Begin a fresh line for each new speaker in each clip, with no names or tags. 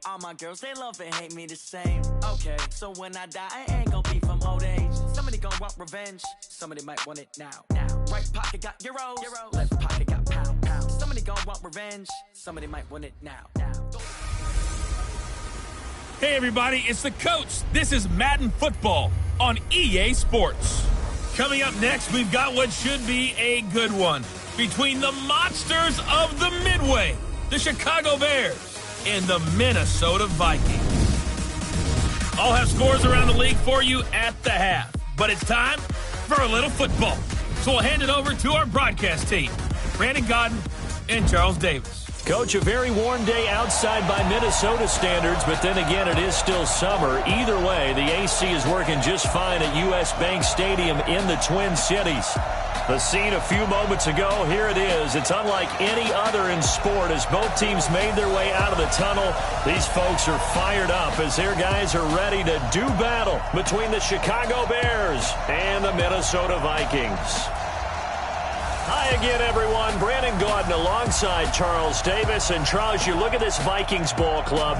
All my girls, they love and hate me the same. Okay, so when I die, I ain't gonna be from old age. Somebody gonna want revenge, somebody might want it now. Right pocket got euros, left pocket got pound. Somebody gonna want revenge, somebody might want it now.
Hey everybody, it's the coach. This is Madden Football on EA Sports. Coming up next, we've got what should be a good one between the monsters of the Midway, the Chicago Bears, and the Minnesota Vikings. I'll have scores around the league for you at the half, but it's time for a little football. So we'll hand it over to our broadcast team, Brandon Godden and Charles Davis.
Coach, a very warm day outside by Minnesota standards, but then again, it is still summer. Either way, the AC is working just fine at U.S. Bank Stadium in the Twin Cities. The scene a few moments ago, here it is. It's unlike any other in sport as both teams made their way out of the tunnel. These folks are fired up as their guys are ready to do battle between the Chicago Bears and the Minnesota Vikings. Hi again, everyone. Brandon Gaudin alongside Charles Davis. And Charles, you look at this Vikings ball club.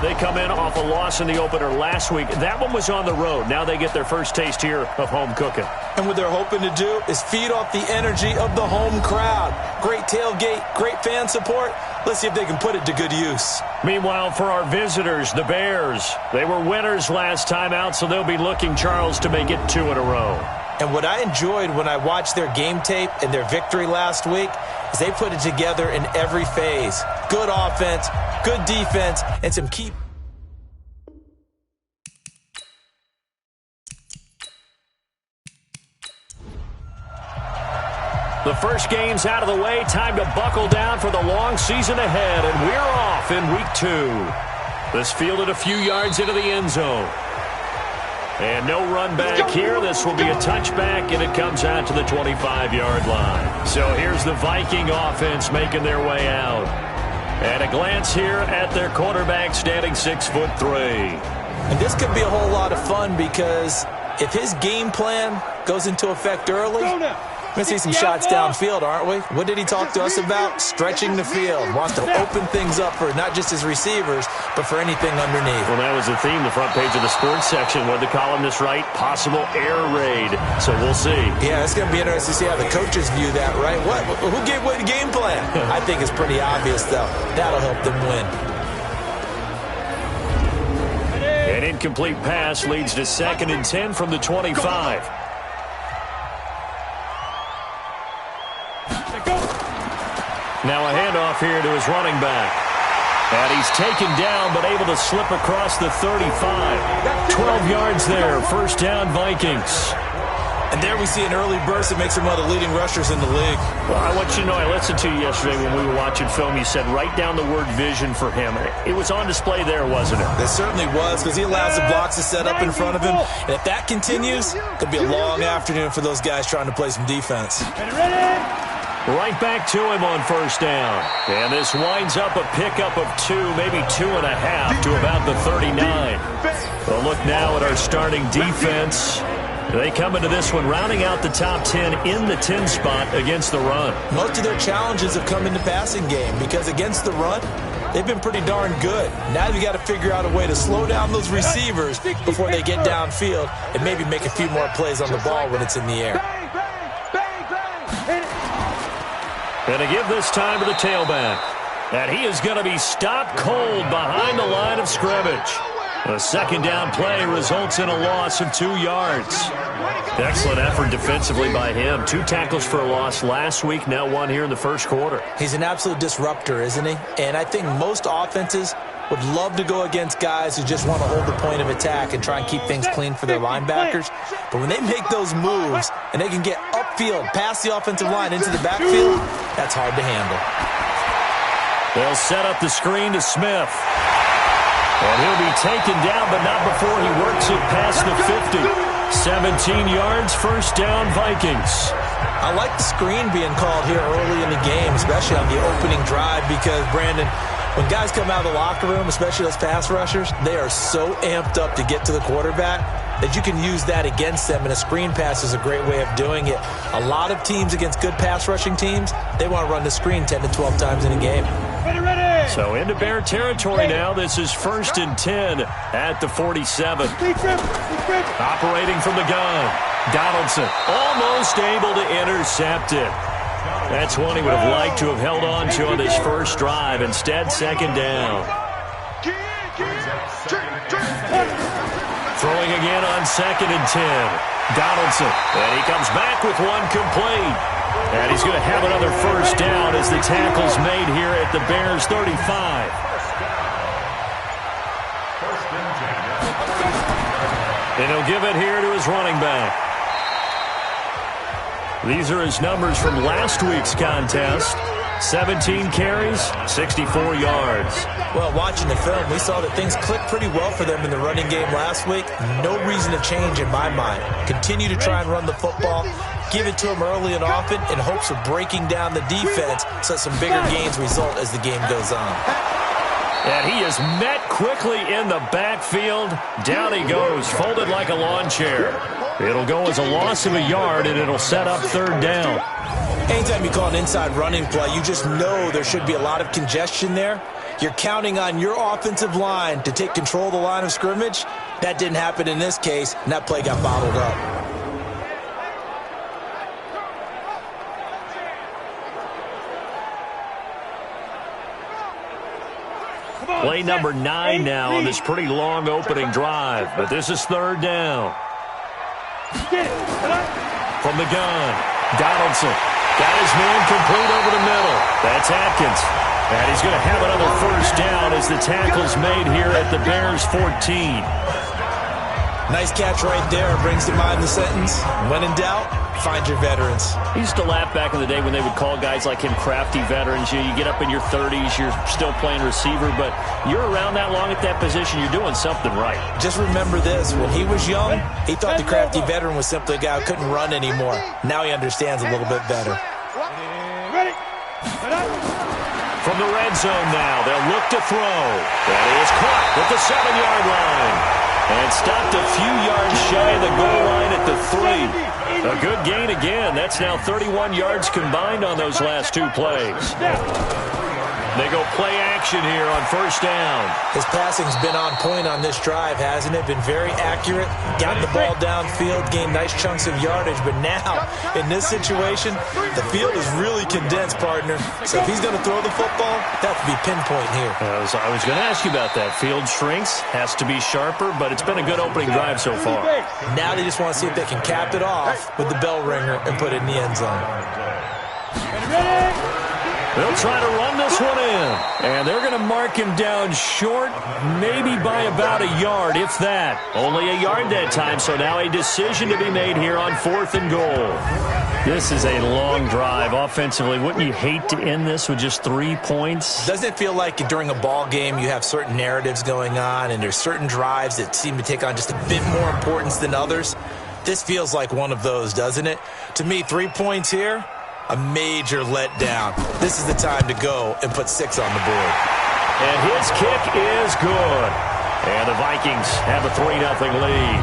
They come in off a loss in the opener last week. That one was on the road. Now they get their first taste here of home cooking.
And what they're hoping to do is feed off the energy of the home crowd. Great tailgate, great fan support. Let's see if they can put it to good use.
Meanwhile, for our visitors, the Bears, they were winners last time out, so they'll be looking, Charles, to make it 2 in a row.
And what I enjoyed when I watched their game tape and their victory last week is they put it together in every phase. Good offense, good defense, and some key.
The first game's out of the way. Time to buckle down for the long season ahead, and we're off in week 2. This fielded a few yards into the end zone. And no run back here. This will be a touchback, and it comes out to the 25-yard line. So here's the Viking offense making their way out. At a glance here at their quarterback, standing 6'3".
And this could be a whole lot of fun because if his game plan goes into effect early, we're going to see some shots downfield, aren't we? What did he talk to us about? Stretching the field. Wants to open things up for not just his receivers, but for anything underneath.
Well, that was the theme, the front page of the sports section. What did the columnist write? Possible air raid. So we'll see.
Yeah, it's going to be interesting to see how the coaches view that, right? Who gave away the game plan? I think it's pretty obvious, though. That'll help them win.
An incomplete pass leads to 2nd and 10 from the 25. Now a handoff here to his running back. And he's taken down, but able to slip across the 35. 12 yards there. First down, Vikings.
And there we see an early burst that makes him one of the leading rushers in the league.
Well, I want you to know, I listened to you yesterday when we were watching film. You said write down the word vision for him. It was on display there, wasn't it?
It certainly was, because he allows the blocks to set up in front of him. And if that continues, it could be a long afternoon for those guys trying to play some defense.
Ready?
Right back to him on first down. And this winds up a pickup of 2, maybe 2.5 to about the 39. Well, look now at our starting defense. They come into this one rounding out the top 10 in the 10 spot against the run.
Most of their challenges have come in the passing game because against the run, they've been pretty darn good. Now you've got to figure out a way to slow down those receivers before they get downfield and maybe make a few more plays on the ball when it's in the air.
And to give this time to the tailback. And he is going to be stopped cold behind the line of scrimmage. A second down play results in a loss of 2 yards. Excellent effort defensively by him. 2 tackles for a loss last week, now 1 here in the first quarter.
He's an absolute disruptor, isn't he? And I think most offenses would love to go against guys who just want to hold the point of attack and try and keep things clean for their linebackers. But when they make those moves and they can get upfield, past the offensive line into the backfield, that's hard to handle.
They'll set up the screen to Smith. And he'll be taken down, but not before he works it past the 50. 17 yards, first down, Vikings.
I like the screen being called here early in the game, especially on the opening drive, because, Brandon, when guys come out of the locker room, especially those pass rushers, they are so amped up to get to the quarterback that you can use that against them, and a screen pass is a great way of doing it. A lot of teams against good pass rushing teams, they want to run the screen 10 to 12 times in a game.
Ready!
So into Bear territory now. This is 1st and 10 at the 47. Operating from the gun. Donaldson almost able to intercept it. That's one he would have liked to have held on to on his first drive. Instead, 2nd down. Throwing again on 2nd and 10. Donaldson. And he comes back with one complete. And he's going to have another first down as the tackle's made here at the Bears' 35. And he'll give it here to his running back. These are his numbers from last week's contest. 17 carries, 64 yards.
Well, watching the film, we saw that things clicked pretty well for them in the running game last week. No reason to change in my mind. Continue to try and run the football. Give it to him early and often in hopes of breaking down the defense so that some bigger gains result as the game goes on.
And he is met quickly in the backfield. Down he goes, folded like a lawn chair. It'll go as a loss of a yard, and it'll set up 3rd down.
Anytime you call an inside running play, you just know there should be a lot of congestion there. You're counting on your offensive line to take control of the line of scrimmage. That didn't happen in this case, and that play got bottled up.
Play number 9 now on this pretty long opening drive, but this is 3rd down. From the gun, Donaldson got his man complete over the middle. That's Atkins. And he's going to have another first down as the tackle's made here at the Bears' 14.
Nice catch right there. Brings to mind the sentence, when in doubt, find your veterans.
I used to laugh back in the day when they would call guys like him crafty veterans. You get up in your 30s, you're still playing receiver, but you're around that long at that position, you're doing something right.
Just remember this. When he was young, he thought the crafty veteran was simply a guy who couldn't run anymore. Now he understands a little bit better.
From the red zone now, they'll look to throw. That is caught at the 7-yard line. And stopped a few yards shy of the goal line at the 3. A good gain again. That's now 31 yards combined on those last 2 plays. They go play action here on 1st down.
His passing's been on point on this drive, hasn't it? Been very accurate. Got the ball downfield, gained nice chunks of yardage. But now, in this situation, the field is really condensed, partner. So if he's going to throw the football, that would be pinpoint here.
I was going to ask you about that. Field shrinks, has to be sharper, but it's been a good opening drive so far.
Now they just want to see if they can cap it off with the bell ringer and put it in the end zone.
They'll try to run this one in. And they're going to mark him down short, maybe by about a yard, if that. Only a yard that time, so now a decision to be made here on 4th and goal. This is a long drive offensively. Wouldn't you hate to end this with just 3 points?
Doesn't it feel like during a ball game you have certain narratives going on and there's certain drives that seem to take on just a bit more importance than others? This feels like one of those, doesn't it? To me, 3 points here, a major letdown. This is the time to go and put 6 on the board.
And his kick is good. And the Vikings have a 3-0 lead.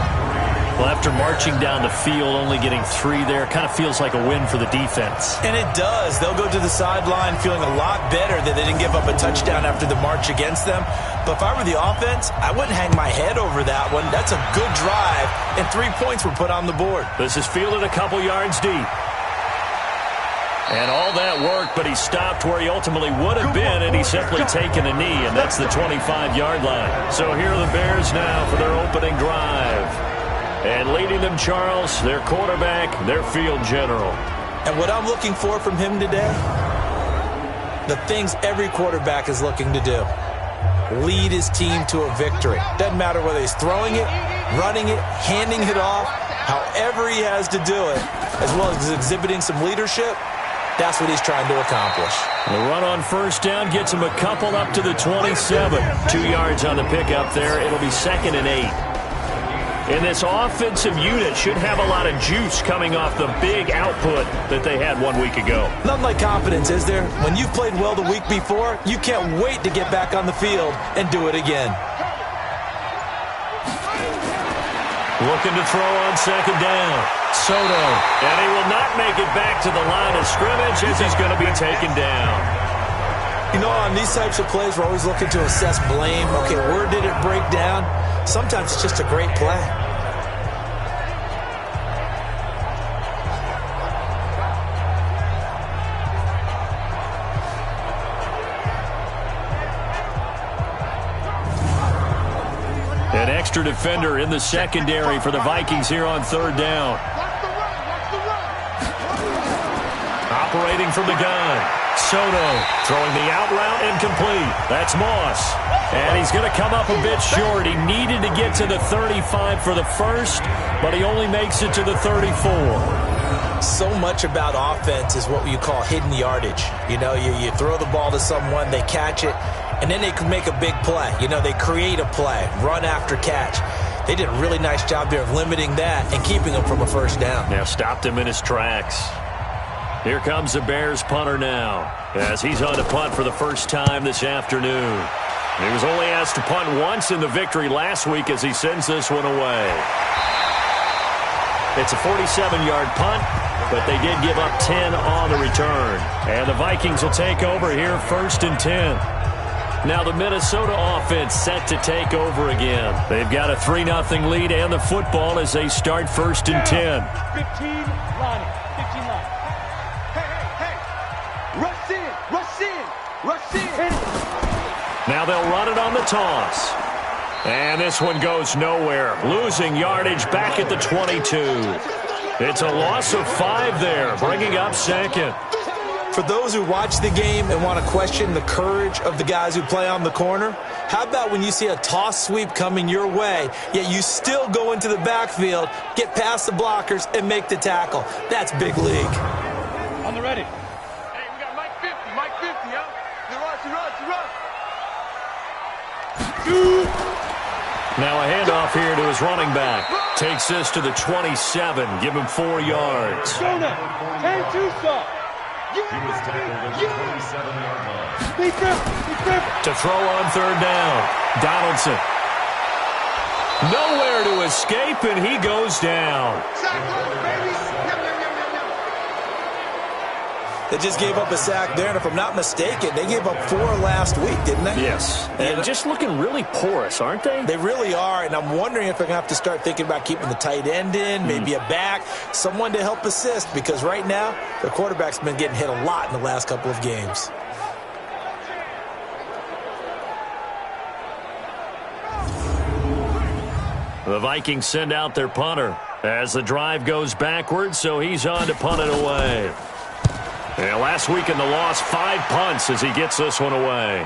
Well, after marching down the field, only getting 3 there, kind of feels like a win for the defense.
And it does. They'll go to the sideline feeling a lot better that they didn't give up a touchdown after the march against them. But if I were the offense, I wouldn't hang my head over that one. That's a good drive, and 3 points were put on the board.
This is fielded a couple yards deep. And all that work, but he stopped where he ultimately would have been, and he's simply taken a knee, and that's the 25-yard line. So here are the Bears now for their opening drive. And leading them, Charles, their quarterback, their field general.
And what I'm looking for from him today, the things every quarterback is looking to do. Lead his team to a victory. Doesn't matter whether he's throwing it, running it, handing it off, however he has to do it, as well as exhibiting some leadership. That's what he's trying to accomplish.
The run on first down gets him a couple up to the 27. 2 yards on the pickup there. It'll be 2nd and 8. And this offensive unit should have a lot of juice coming off the big output that they had 1 week ago.
Nothing like confidence, is there? When you've played well the week before, you can't wait to get back on the field and do it again.
Looking to throw on 2nd down. Soto. And he will not make it back to the line of scrimmage as he's going to be taken down.
You know, on these types of plays, we're always looking to assess blame. Okay, where did it break down? Sometimes it's just a great play.
An extra defender in the secondary for the Vikings here on third down. Operating from the gun. Soto throwing the out route incomplete. That's Moss. And he's going to come up a bit short. He needed to get to the 35 for the first, but he only makes it to the 34.
So much about offense is what you call hidden yardage. You know, you throw the ball to someone, they catch it, and then they can make a big play. You know, they create a play, run after catch. They did a really nice job there of limiting that and keeping him from a first down.
Now stopped him in his tracks. Here comes the Bears punter now, as he's on to punt for the first time this afternoon. He was only asked to punt once in the victory last week as he sends this one away. It's a 47-yard punt, but they did give up 10 on the return. And the Vikings will take over here 1st and 10. Now the Minnesota offense set to take over again. They've got a 3-0 lead and the football as they start 1st and 10.
15 line. 15 line. Hey. Rush in.
Now they'll run it on the toss. And this one goes nowhere. Losing yardage back at the 22. It's a loss of 5 there, bringing up 2nd.
For those who watch the game and want to question the courage of the guys who play on the corner, how about when you see a toss sweep coming your way, yet you still go into the backfield, get past the blockers, and make the tackle? That's big league.
On the ready.
Hey, we got Mike 50, huh? Rush.
Now a handoff here to his running back. Takes this to the 27. Give him 4 yards.
Jonah. 10-2 stop.
To throw on third down. Donaldson. Nowhere to escape, and he goes down.
They just gave up a sack there, and if I'm not mistaken, they gave up 4 last week, didn't they?
Yes. And just looking really porous, aren't they?
They really are, and I'm wondering if they're going to have to start thinking about keeping the tight end in, maybe a back, someone to help assist, because right now, their quarterback's been getting hit a lot in the last couple of games.
The Vikings send out their punter as the drive goes backwards, so he's on to punt it away. And last week in the loss, 5 punts as he gets this one away.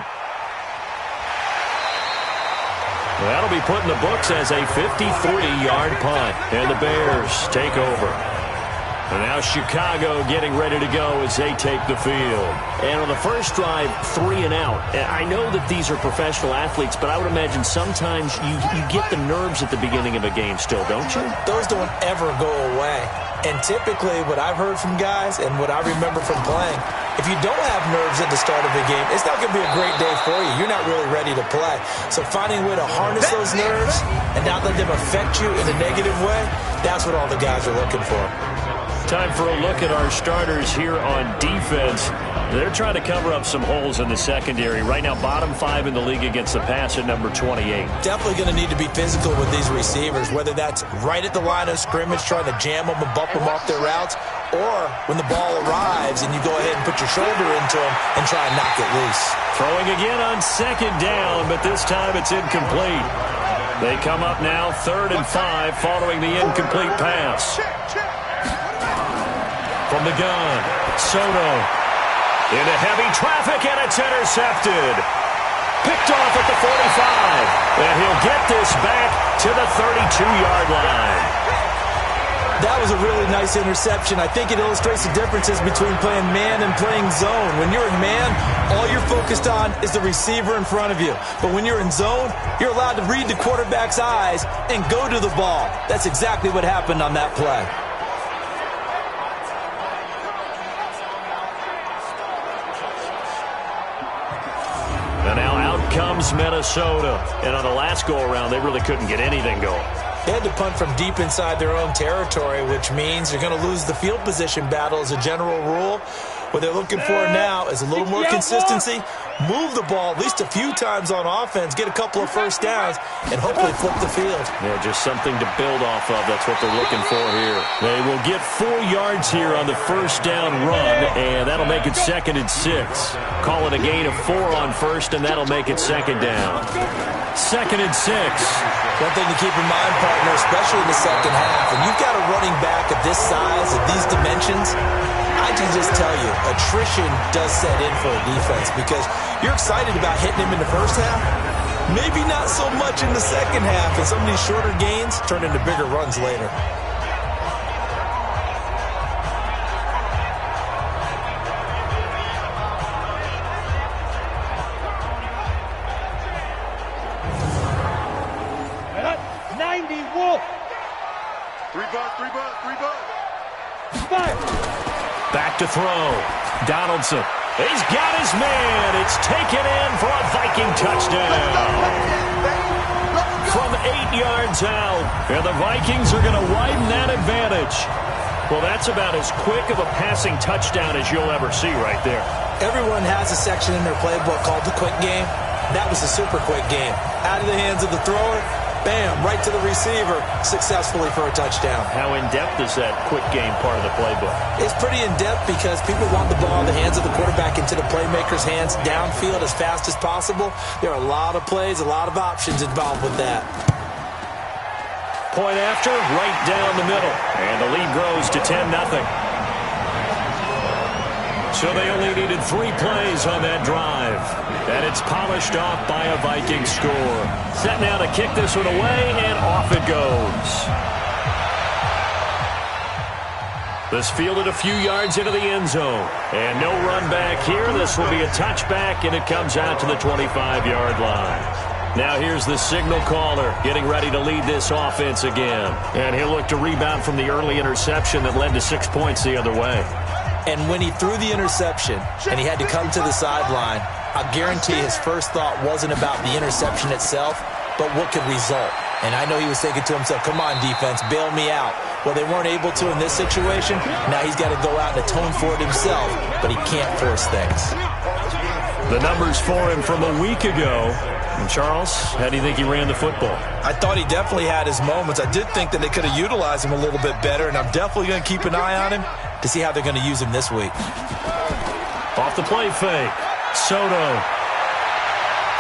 That'll be put in the books as a 53-yard punt. And the Bears take over. And now Chicago getting ready to go as they take the field.
And on the first drive, 3 and out. I know that these are professional athletes, but I would imagine sometimes you get the nerves at the beginning of a game still, don't you?
Those don't ever go away. And typically what I've heard from guys and what I remember from playing, if you don't have nerves at the start of a game, it's not going to be a great day for you. You're not really ready to play. So finding a way to harness those nerves and not let them affect you in a negative way, that's what all the guys are looking for.
Time for a look at our starters here on defense. They're trying to cover up some holes in the secondary. Right now, bottom 5 in the league against the pass at number 28.
Definitely going to need to be physical with these receivers, whether that's right at the line of scrimmage, trying to jam them and bump them off their routes, or when the ball arrives and you go ahead and put your shoulder into them and try and knock it loose.
Throwing again on 2nd down, but this time it's incomplete. They come up now 3rd and 5 following the incomplete pass. From the gun, Soto into heavy traffic, and it's intercepted. Picked off at the 45, and he'll get this back to the 32-yard line.
That was a really nice interception. I think it illustrates the differences between playing man and playing zone. When you're in man, all you're focused on is the receiver in front of you. But when you're in zone, you're allowed to read the quarterback's eyes and go to the ball. That's exactly what happened on that play.
And now out comes Minnesota. And on the last go-around, they really couldn't get anything going.
They had to punt from deep inside their own territory, which means they're going to lose the field position battle as a general rule. What they're looking for now is a little more consistency move the ball at least a few times on offense, get a couple of first downs, and hopefully flip the field.
Yeah, just something to build off of. That's what they're looking for here. They will get 4 yards here on the first down run, and that'll make it 2nd and 6. Call it a gain of 4 on first, and that'll make it 2nd down. 2nd and 6.
One thing to keep in mind, partner, especially in the second half, when you've got a running back of this size, of these dimensions, I can just tell you, attrition does set in for a defense because you're excited about hitting him in the first half. Maybe not so much in the second half, and some of these shorter gains turn into bigger runs later.
Back to throw. Donaldson. He's got his man. It's taken in for a Viking touchdown. From 8 yards out. And the Vikings are going to widen that advantage. Well, that's about as quick of a passing touchdown as you'll ever see right there.
Everyone has a section in their playbook called the quick game. That was a super quick game. Out of the hands of the thrower. Bam, right to the receiver, successfully for a touchdown.
How in-depth is that quick game part of the playbook?
It's pretty in-depth because people want the ball in the hands of the quarterback into the playmaker's hands downfield as fast as possible. There are a lot of plays, a lot of options involved with that.
Point after, right down the middle. And the lead grows to 10-0. So they only needed 3 plays on that drive. And it's polished off by a Viking score. Set now to kick this one away, and off it goes. This fielded a few yards into the end zone. And no run back here. This will be a touchback, and it comes out to the 25-yard line. Now here's the signal caller getting ready to lead this offense again. And he'll look to rebound from the early interception that led to 6 points the other way.
And when he threw the interception and he had to come to the sideline, I guarantee his first thought wasn't about the interception itself, but what could result. And I know he was thinking to himself, come on, defense, bail me out. Well, they weren't able to in this situation. Now he's got to go out and atone for it himself, but he can't force things.
The numbers for him from a week ago. And Charles, how do you think he ran the football?
I thought he definitely had his moments. I did think that they could have utilized him a little bit better, and I'm definitely going to keep an eye on him to see how they're going to use him this week.
Off the play fake. Soto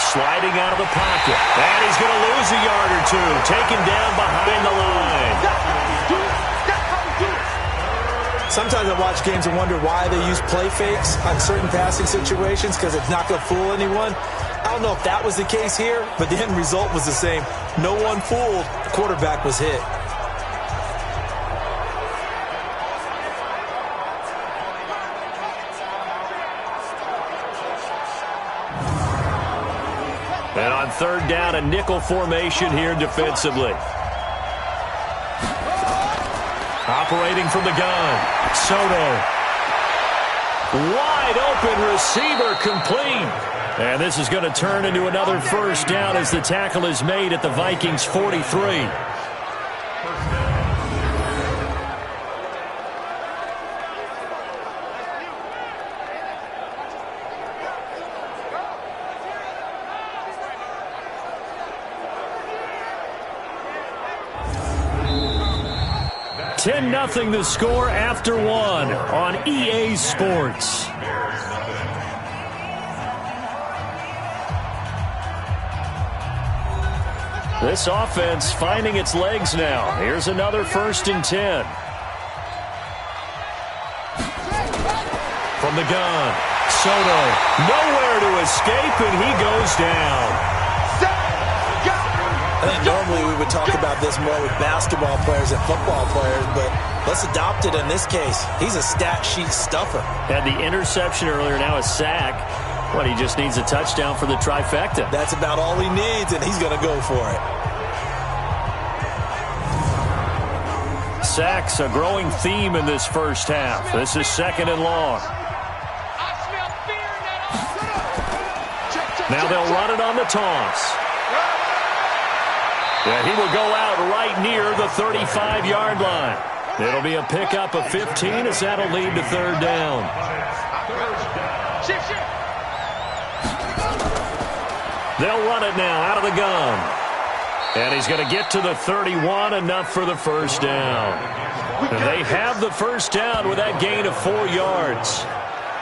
sliding out of the pocket. And he's going to lose a yard or two. Taken down behind the line.
Sometimes I watch games and wonder why they use play fakes on certain passing situations because it's not going to fool anyone. I don't know if that was the case here, but the end result was the same. No one fooled. The quarterback was hit.
And on 3rd down, a nickel formation here defensively. Operating from the gun. Soto. Wide open receiver complete. And this is going to turn into another first down as the tackle is made at the Vikings 43. Nothing the score after 1 on EA Sports. This offense finding its legs now. Here's another 1st and 10. From the gun, Soto nowhere to escape, and he goes down.
I think normally we would talk about this more with basketball players and football players, but let's adopt it in this case. He's a stat sheet stuffer.
Had the interception earlier, now a sack. What, he just needs a touchdown for the trifecta.
That's about all he needs, and he's going to go for it.
Sacks, a growing theme in this first half. This is 2nd and long. Now they'll run it on the toss. Yeah, he will go out right near the 35-yard line. It'll be a pickup of 15 as that'll lead to 3rd down. They'll run it now out of the gun. And he's going to get to the 31, enough for the first down. And they have the first down with that gain of 4 yards.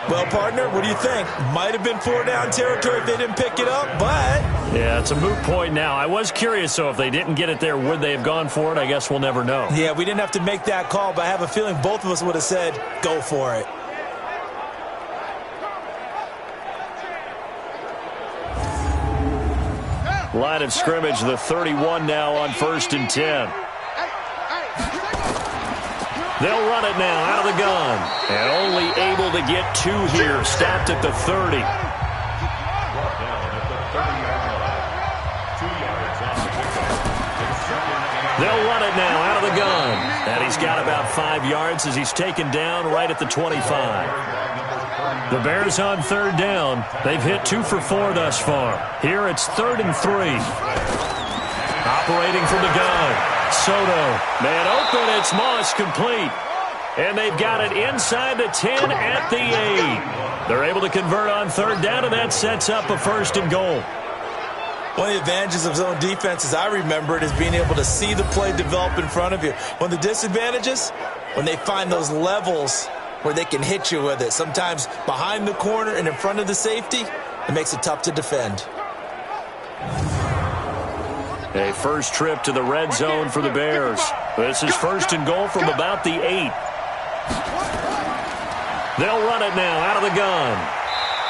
Well, partner, what do you think? Might have been 4-down territory if they didn't pick it up, but...
Yeah, it's a moot point now. I was curious, so if they didn't get it there, would they have gone for it? I guess we'll never know.
Yeah, we didn't have to make that call, but I have a feeling both of us would have said, go for it.
Line of scrimmage, the 31 now on 1st and 10. They'll run it now out of the gun. And only able to get 2 here. Stopped at the 30. They'll run it now out of the gun. And he's got about 5 yards as he's taken down right at the 25. The Bears on 3rd down. They've hit 2 for 4 thus far. Here it's 3rd and 3. Operating from the gun. Soto, man open, it's Moss, complete. And they've got it inside the 10 at the 8. They're able to convert on 3rd down, and that sets up a 1st and goal.
One of the advantages of zone defense, as I remember it, is being able to see the play develop in front of you. One of the disadvantages, when they find those levels where they can hit you with it, sometimes behind the corner and in front of the safety, it makes it tough to defend.
A first trip to the red zone for the Bears. This is 1st and goal from about the 8. They'll run it now out of the gun.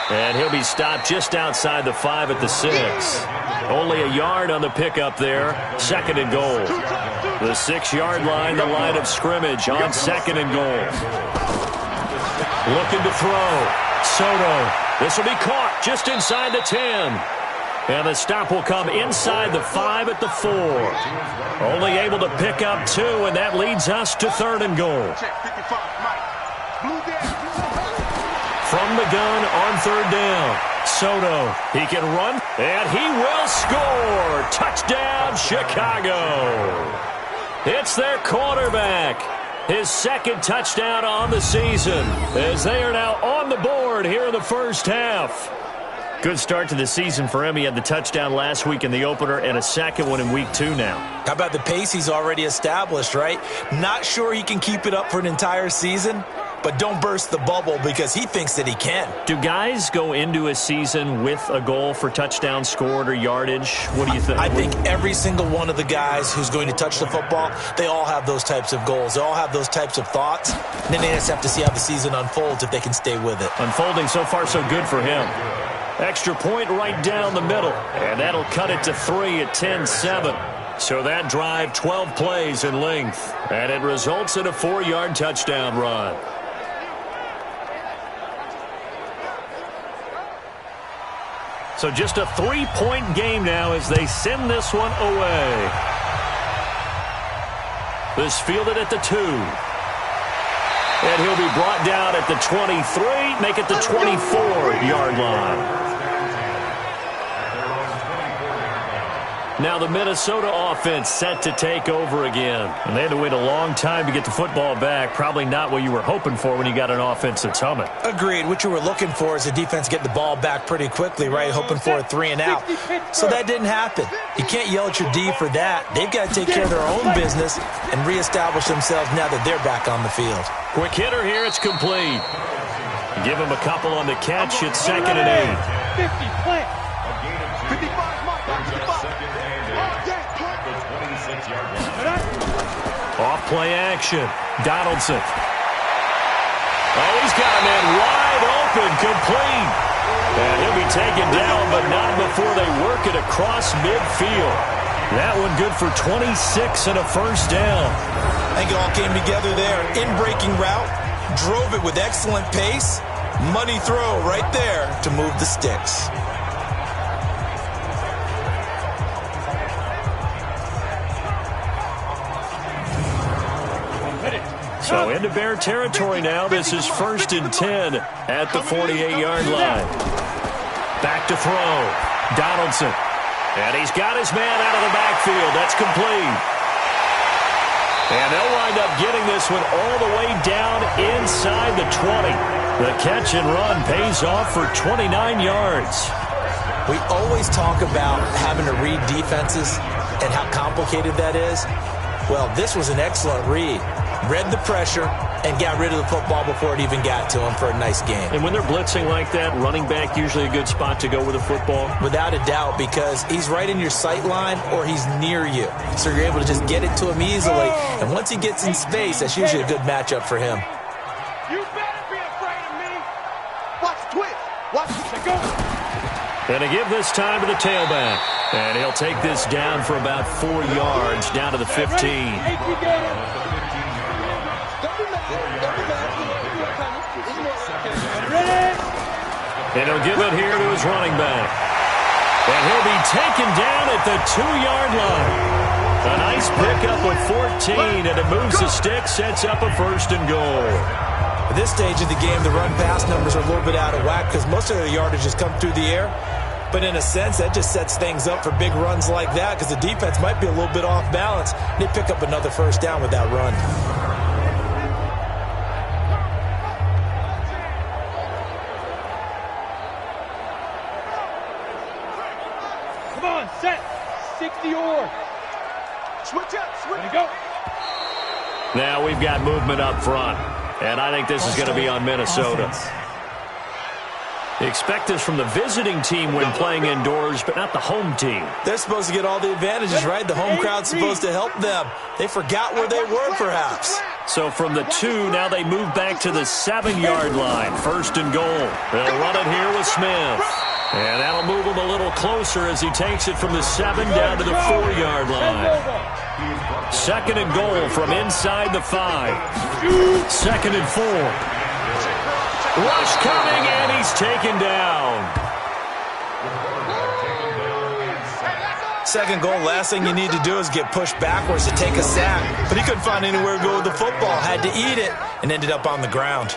And he'll be stopped just outside the 5 at the 6. Only a yard on the pickup there. 2nd and goal. The 6-yard line, the line of scrimmage on 2nd and goal. Looking to throw. Soto. This will be caught just inside the 10. And the stop will come inside the 5 at the 4. Only able to pick up 2, and that leads us to 3rd and goal. From the gun on 3rd down. Soto, he can run, and he will score. Touchdown, Chicago. It's their quarterback. His 2nd touchdown on the season, as they are now on the board here in the first half. Good start to the season for him. He had the touchdown last week in the opener and a 2nd one in week 2 now.
How about the pace he's already established, right? Not sure he can keep it up for an entire season, but don't burst the bubble because he thinks that he can.
Do guys go into a season with a goal for touchdown scored or yardage? What do you think?
I think every single one of the guys who's going to touch the football, they all have those types of goals. They all have those types of thoughts. And then they just have to see how the season unfolds if they can stay with it.
Unfolding so far so good for him. Extra point right down the middle. And that'll cut it to 3 at 10-7. So that drive, 12 plays in length. And it results in a 4-yard touchdown run. So just a 3-point game now as they send this one away. This fielded at the 2. And he'll be brought down at the 23, make it the 24-yard line. Now the Minnesota offense set to take over again. And they had to wait a long time to get the football back. Probably not what you were hoping for when you got an offense that's humming.
Agreed. What you were looking for is the defense get the ball back pretty quickly, right? Hoping for a 3 and out. So that didn't happen. You can't yell at your D for that. They've got to take care of their own business and reestablish themselves now that they're back on the field.
Quick hitter here. It's complete. Give him a couple on the catch. It's 2nd and 8.
50, plant. 55,
Off play action. Donaldson. Oh, he's got a man wide open, complete. And he'll be taken down, but not before they work it across midfield. That one good for 26 and a first down.
I think it all came together there. In-breaking route, drove it with excellent pace. Money throw right there to move the sticks.
So into Bear territory now. This is 1st and 10 at the 48-yard line. Back to throw. Donaldson. And he's got his man out of the backfield. That's complete. And they'll wind up getting this one all the way down inside the 20. The catch and run pays off for 29 yards.
We always talk about having to read defenses and how complicated that is. Well, this was an excellent read. Read the pressure and got rid of the football before it even got to him for a nice game.
And when they're blitzing like that, running back usually a good spot to go with the football?
Without a doubt, because he's right in your sight line or he's near you. So you're able to just get it to him easily. And once he gets in space, that's usually a good matchup for him.
You better be afraid of me. Watch the twist. Watch the go.
And to give this time to the tailback. And he'll take this down for about 4 yards, down to the 15. And he'll give it here to his running back. And he'll be taken down at the 2-yard line. A nice pickup of 14, and it moves the stick, sets up a 1st and goal.
At this stage of the game, the run-pass numbers are a little bit out of whack because most of their yardage has come through the air. But in a sense, that just sets things up for big runs like that because the defense might be a little bit off balance. They pick up another 1st down with that run.
Come on, set. 60 or. Switch up, switch. Go.
Now we've got movement up front. And I think this is going to be on Minnesota. Expect this from the visiting team when playing indoors, but not the home team.
They're supposed to get all the advantages, right? The home crowd's supposed to help them. They forgot where they were, perhaps.
So from the 2, now they move back to the 7-yard line. 1st and goal. They'll run it here with Smith. And that'll move him a little closer as he takes it from the 7 down to the 4-yard line. 2nd and goal from inside the 5. 2nd and 4. Rush coming, and he's taken down.
2nd goal, last thing you need to do is get pushed backwards to take a sack. But he couldn't find anywhere to go with the football, had to eat it, and ended up on the ground.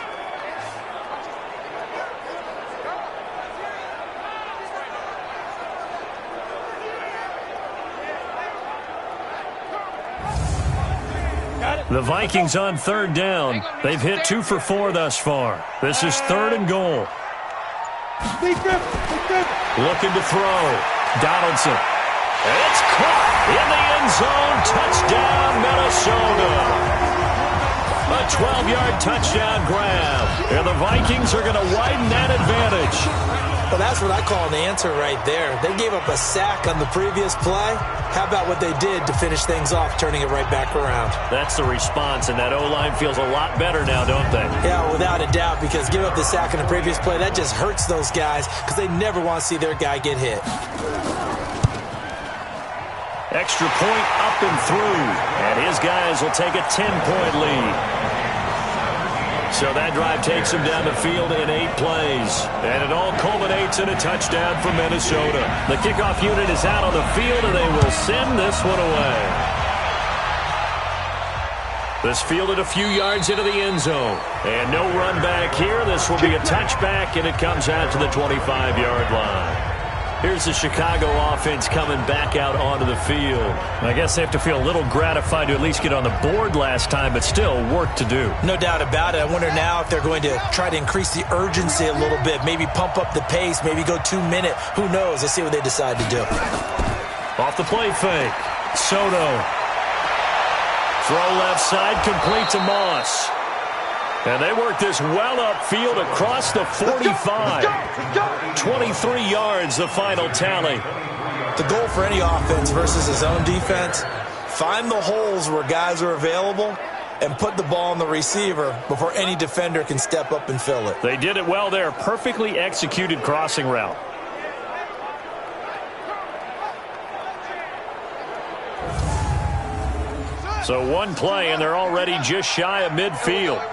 The Vikings on 3rd down. They've hit 2 for 4 thus far. This is 3rd and goal. Looking to throw. Donaldson. It's caught in the end zone. Touchdown, Minnesota. A 12-yard touchdown grab. And the Vikings are going to widen that advantage.
Well, that's what I call an answer right there. They gave up a sack on the previous play. How about what they did to finish things off, turning it right back around?
That's the response, and that O-line feels a lot better now, don't they?
Yeah, without a doubt, because give up the sack on the previous play, that just hurts those guys because they never want to see their guy get hit.
Extra point up and through, and his guys will take a 10-point lead. So that drive takes him down the field in 8 plays. And it all culminates in a touchdown for Minnesota. The kickoff unit is out on the field, and they will send this one away. This fielded a few yards into the end zone. And no run back here. This will be a touchback, and it comes out to the 25-yard line. Here's the Chicago offense coming back out onto the field. I guess they have to feel a little gratified to at least get on the board last time, but still work to do.
No doubt about it. I wonder now if they're going to try to increase the urgency a little bit, maybe pump up the pace, maybe go 2-minute. Who knows? Let's see what they decide to do.
Off the play fake. Soto. Throw left side, complete to Moss. And they work this well upfield across the 45. 23 yards, the final tally.
The goal for any offense versus his own defense, find the holes where guys are available and put the ball on the receiver before any defender can step up and fill it.
They did it well there. Perfectly executed crossing route. So one play, and they're already just shy of midfield.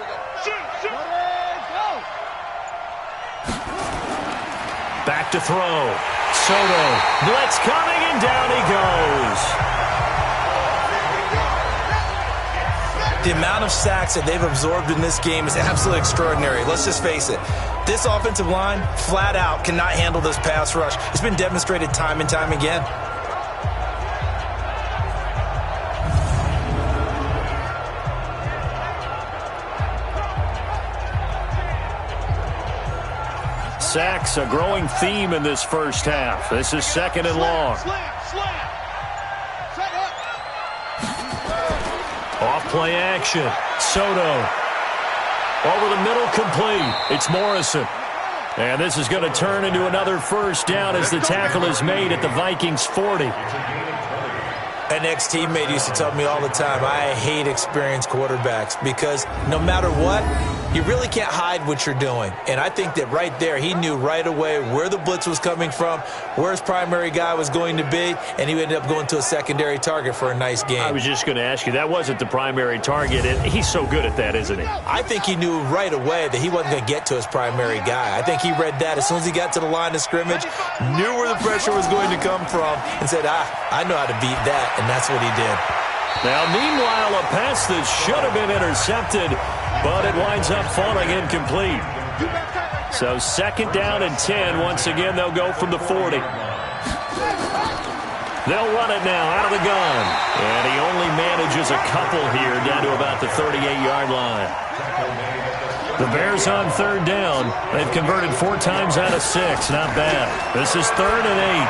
Back to throw. Soto. Blitz coming, and down he goes.
The amount of sacks that they've absorbed in this game is absolutely extraordinary. Let's just face it. This offensive line, flat out, cannot handle this pass rush. It's been demonstrated time and time again.
Sacks, a growing theme in this first half. This is 2nd and long. Off play action. Soto. Over the middle, complete. It's Morrison. And this is going to turn into another first down as the tackle is made at the Vikings 40.
An ex-teammate used to tell me all the time, I hate experienced quarterbacks because no matter what, you really can't hide what you're doing. And I think that right there, he knew right away where the blitz was coming from, where his primary guy was going to be, and he ended up going to a secondary target for a nice game.
I was just going to ask you, that wasn't the primary target, and he's so good at that, isn't he?
I think he knew right away that he wasn't going to get to his primary guy. I think he read that as soon as he got to the line of scrimmage, knew where the pressure was going to come from, and said, I know how to beat that, and that's what he did.
Now, meanwhile, a pass that should have been intercepted, but it winds up falling incomplete. So 2nd down and 10. Once again, they'll go from the 40. They'll run it now out of the gun. And he only manages a couple here down to about the 38-yard line. The Bears on 3rd down. They've converted 4 times out of 6. Not bad. This is 3rd and 8.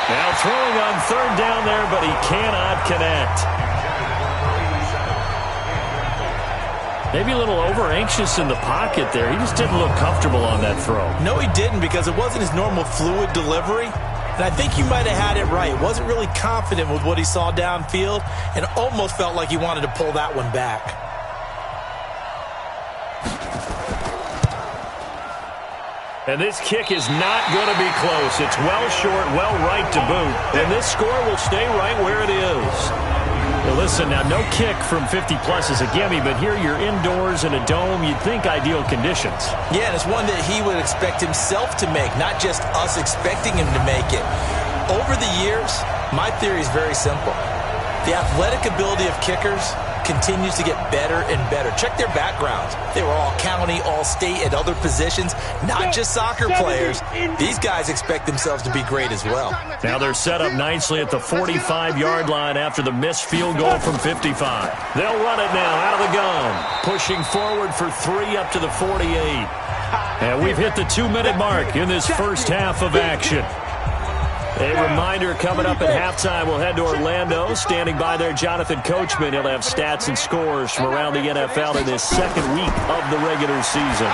Now throwing on 3rd down there, but he cannot connect. Maybe a little over-anxious in the pocket there. He just didn't look comfortable on that throw.
No, he didn't, because it wasn't his normal fluid delivery. And I think he might have had it right. Wasn't really confident with what he saw downfield and almost felt like he wanted to pull that one back.
And this kick is not going to be close. It's well short, well right to boot. And this score will stay right where it is. Well, listen, now no kick from 50-plus is a gimme, but here you're indoors in a dome. You'd think ideal conditions.
Yeah, and it's one that he would expect himself to make, not just us expecting him to make it. Over the years, my theory is very simple. The athletic ability of kickers continues to get better and better. Check their backgrounds. They were all county, all state, at other positions, not just soccer players. These guys expect themselves to be great as well.
Now they're set up nicely at the 45-yard line after the missed field goal from 55. They'll run it now out of the gun, pushing forward for 3 up to the 48. And we've hit the 2-minute mark in this first half of action. A reminder coming up at halftime, we'll head to Orlando. Standing by there, Jonathan Coachman. He'll have stats and scores from around the NFL in this 2nd week of the regular season.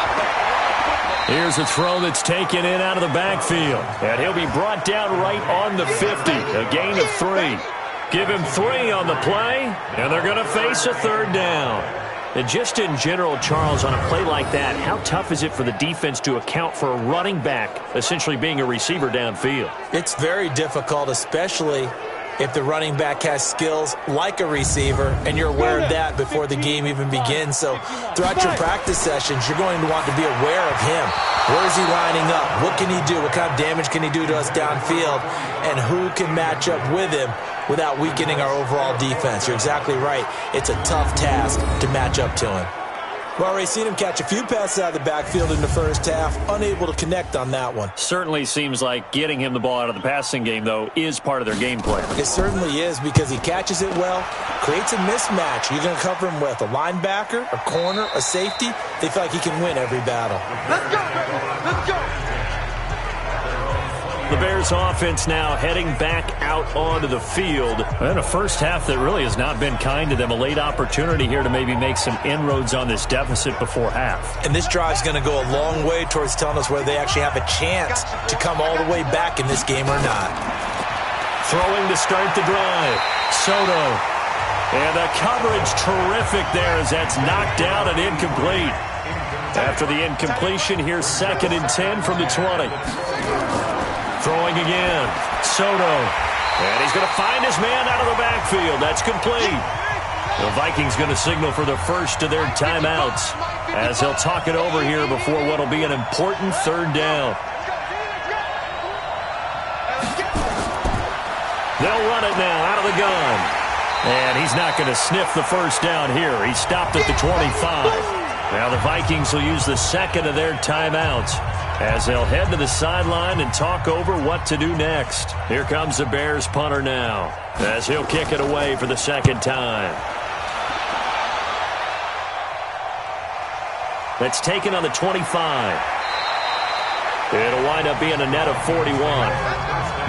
Here's a throw that's taken in out of the backfield. And he'll be brought down right on the 50. A gain of 3. Give him 3 on the play, and they're going to face a 3rd down. And just in general, Charles, on a play like that, how tough is it for the defense to account for a running back essentially being a receiver downfield?
It's very difficult, especially if the running back has skills like a receiver, and you're aware of that before the game even begins. So throughout your practice sessions, you're going to want to be aware of him. Where is he lining up? What can he do? What kind of damage can he do to us downfield? And who can match up with him without weakening our overall defense? You're exactly right. It's a tough task to match up to him. We've already seen him catch a few passes out of the backfield in the first half, unable to connect on that one.
Certainly seems like getting him the ball out of the passing game, though, is part of their game plan.
It certainly is, because he catches it well, creates a mismatch. You're going to cover him with a linebacker, a corner, a safety. They feel like he can win every battle.
Let's go! Let's go!
The Bears offense now heading back out onto the field. And a first half that really has not been kind to them. A late opportunity here to maybe make some inroads on this deficit before half.
And this drive's going to go a long way towards telling us whether they actually have a chance to come all the way back in this game or not.
Throwing to start the drive. Soto. And the coverage terrific there as that's knocked down and incomplete. After the incompletion, here's 2nd and 10 from the 20. Throwing again. Soto. And he's going to find his man out of the backfield. That's complete. The Vikings going to signal for the first of their timeouts as he'll talk it over here before what will be an important 3rd down. They'll run it now out of the gun. And he's not going to sniff the first down here. He stopped at the 25. Now the Vikings will use the 2nd of their timeouts as they'll head to the sideline and talk over what to do next. Here comes the Bears punter now as he'll kick it away for the 2nd time. That's taken on the 25. It'll wind up being a net of 41.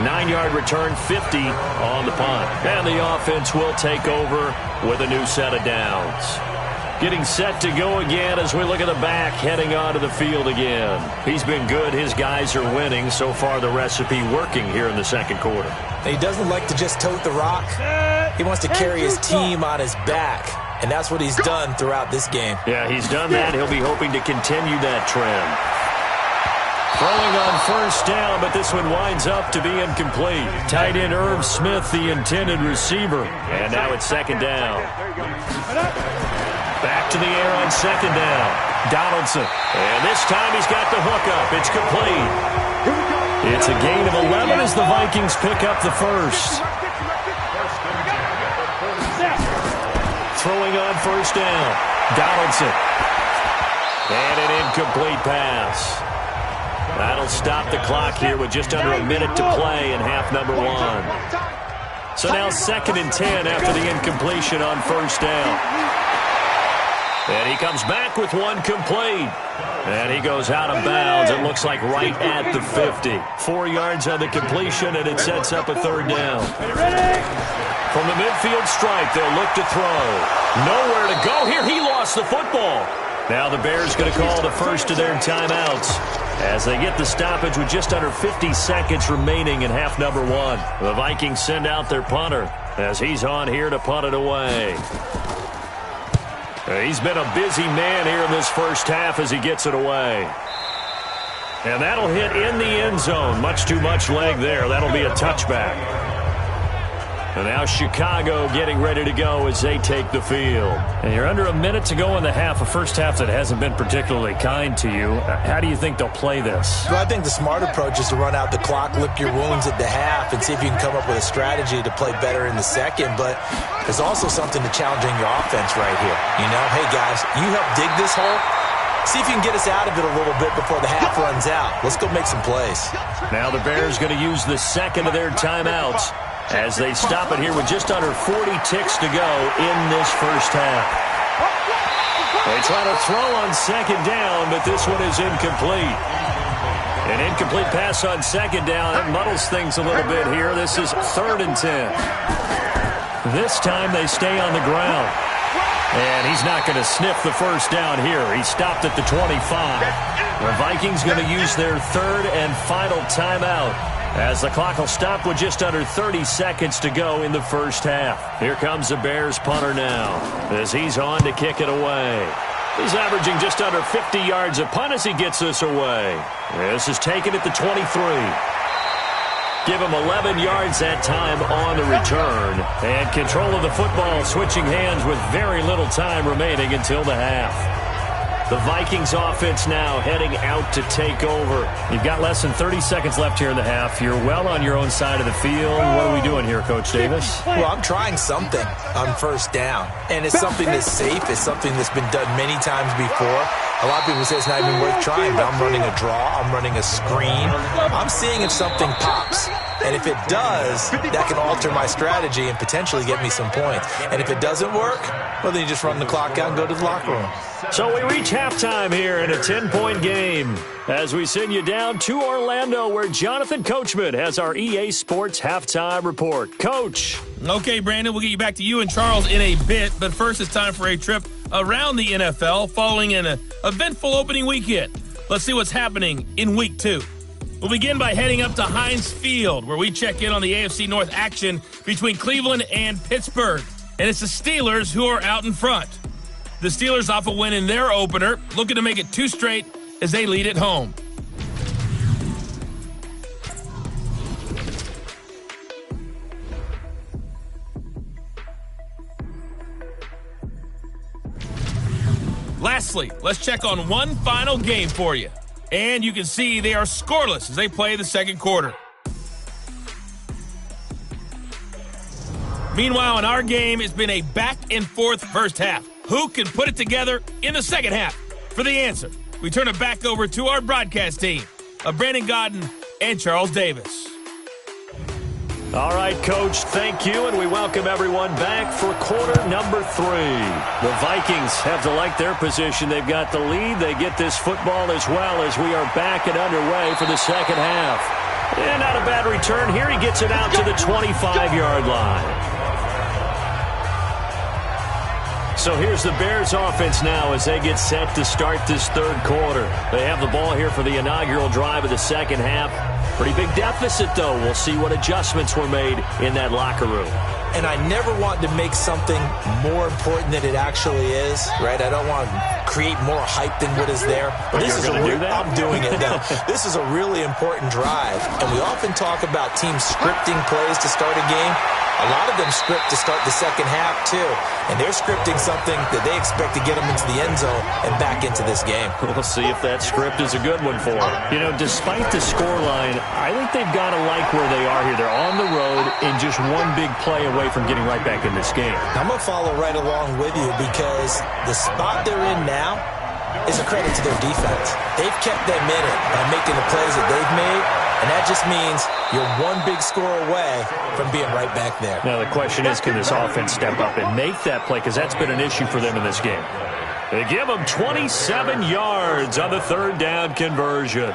9-yard return, 50 on the punt. And the offense will take over with a new set of downs. Getting set to go again as we look at the back, heading onto the field again. He's been good. His guys are winning. So far, the recipe working here in the second quarter.
He doesn't like to just tote the rock. He wants to carry his team on his back, and that's what he's done throughout this game.
Yeah, he's done that. He'll be hoping to continue that trend. Throwing on first down, but this one winds up to be incomplete. Tight end Irv Smith, the intended receiver. And now it's second down. Back to the air on second down. Donaldson. And this time he's got the hookup. It's complete. It's a gain of 11 as the Vikings pick up the first. Throwing on first down. Donaldson. And an incomplete pass. That'll stop the clock here with just under a minute to play in half number one. So now 2nd and 10 after the incompletion on first down. And he comes back with one complete. And he goes out of bounds. It looks like right at the 50. 4 yards on the completion, and it sets up a third down. From the midfield stripe, they'll look to throw. Nowhere to go here. He lost the football. Now the Bears going to call the first of their timeouts as they get the stoppage with just under 50 seconds remaining in half number one. The Vikings send out their punter as he's on here to punt it away. He's been a busy man here in this first half as he gets it away. And that'll hit in the end zone. Much too much leg there. That'll be a touchback. And now Chicago getting ready to go as they take the field.
And you're under a minute to go in the half, a first half that hasn't been particularly kind to you. How do you think they'll play this?
Well, I think the smart approach is to run out the clock, lick your wounds at the half, and see if you can come up with a strategy to play better in the second. But there's also something to challenging your offense right here. You know, hey, guys, you help dig this hole. See if you can get us out of it a little bit before the half runs out. Let's go make some plays.
Now the Bears going to use the second of their timeouts as they stop it here with just under 40 ticks to go in this first half. They try to throw on second down, but this one is incomplete. An incomplete pass on second down. That muddles things a little bit here. This is 3rd and 10. This time they stay on the ground. And he's not going to sniff the first down here. He stopped at the 25. The Vikings going to use their 3rd and final timeout as the clock will stop with just under 30 seconds to go in the first half. Here comes the Bears punter now as he's on to kick it away. He's averaging just under 50 yards a punt as he gets this away. This is taken at the 23. Give him 11 yards that time on the return. And control of the football switching hands with very little time remaining until the half. The Vikings offense now heading out to take over.
You've got less than 30 seconds left here in the half. You're well on your own side of the field. What are we doing here, Coach Davis?
Well, I'm trying something on first down. And it's something that's safe. It's something that's been done many times before. A lot of people say it's not even worth trying, but I'm running a draw. I'm running a screen. I'm seeing if something pops. And if it does, that can alter my strategy and potentially get me some points. And if it doesn't work, well, then you just run the clock out and go to the locker room.
So we reach halftime here in a 10-point game as we send you down to Orlando where Jonathan Coachman has our EA Sports halftime report. Coach.
Okay, Brandon, we'll get you back to you and Charles in a bit, but first it's time for a trip around the NFL following an eventful opening weekend. Let's see what's happening in Week 2. We'll begin by heading up to Heinz Field, where we check in on the AFC North action between Cleveland and Pittsburgh. And it's the Steelers who are out in front. The Steelers off a win in their opener, looking to make it 2 straight as they lead at home. Lastly, let's check on one final game for you. And you can see they are scoreless as they play the second quarter. Meanwhile, in our game, it's been a back-and-forth first half. Who can put it together in the second half? For the answer, we turn it back over to our broadcast team of Brandon Godden and Charles Davis.
All right, Coach, thank you, and we welcome everyone back for quarter number 3. The Vikings have to like their position. They've got the lead. They get this football as well as we are back and underway for the second half. And not a bad return here. He gets it out to the 25-yard line. So here's the Bears offense now as they get set to start this third quarter. They have the ball here for the inaugural drive of the second half. Pretty big deficit, though. We'll see what adjustments were made in that locker room.
And I never want to make something more important than it actually is, right? I don't want to create more hype than what is there. But this is I'm doing it now. This is a really important drive. And we often talk about teams scripting plays to start a game. A lot of them script to start the second half, too. And they're scripting something that they expect to get them into the end zone and back into this game.
We'll see if that script is a good one for them. You know, despite the scoreline, I think they've got to like where they are here. They're on the road and just one big play away from getting right back in this game.
I'm going to follow right along with you because the spot they're in now is a credit to their defense. They've kept them in it by making the plays that they've made, and that just means you're one big score away from being right back there.
Now the question is, can this offense step up and make that play? Because that's been an issue for them in this game. They give them 27 yards on the third down conversion.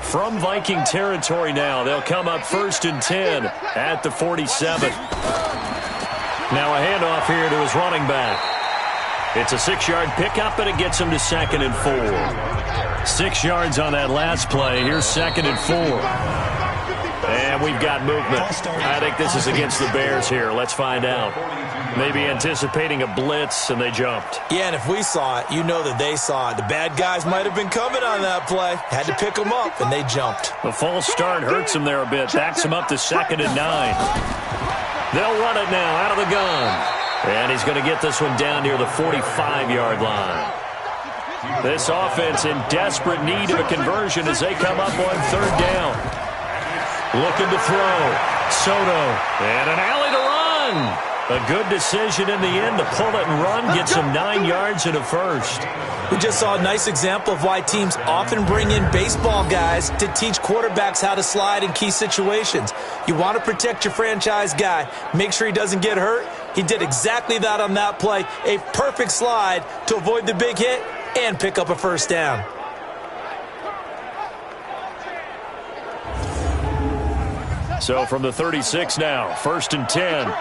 From Viking territory now, they'll come up 1st and 10 at the 47. Now a handoff here to his running back. It's a 6-yard pickup, and it gets him to 2nd and 4. 6 yards on that last play. Here's 2nd and 4. And we've got movement. I think this is against the Bears here. Let's find out. Maybe anticipating a blitz, and they jumped.
Yeah, and if we saw it, you know that they saw it. The bad guys might have been coming on that play. Had to pick them up, and they jumped.
The false start hurts them there a bit. Backs them up to 2nd and 9. They'll run it now out of the gun. And he's going to get this one down near the 45-yard line. This offense in desperate need of a conversion as they come up on 3rd down. Looking to throw. Soto. And an alley to run. A good decision in the end to pull it and run. Gets him 9 yards and a first.
We just saw a nice example of why teams often bring in baseball guys to teach quarterbacks how to slide in key situations. You want to protect your franchise guy. Make sure he doesn't get hurt. He did exactly that on that play. A perfect slide to avoid the big hit and pick up a first down.
So from the 36 now, 1st and 10.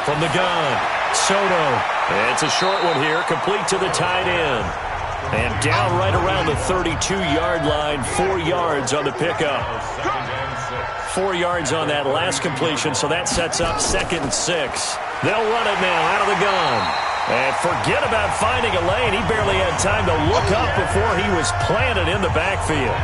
From the gun, Soto. It's a short one here, complete to the tight end. And down right around the 32-yard line, 4 yards on the pickup. 4 yards on that last completion, so that sets up 2nd and 6. They'll run it now out of the gun. And forget about finding a lane. He barely had time to look up before he was planted in the backfield.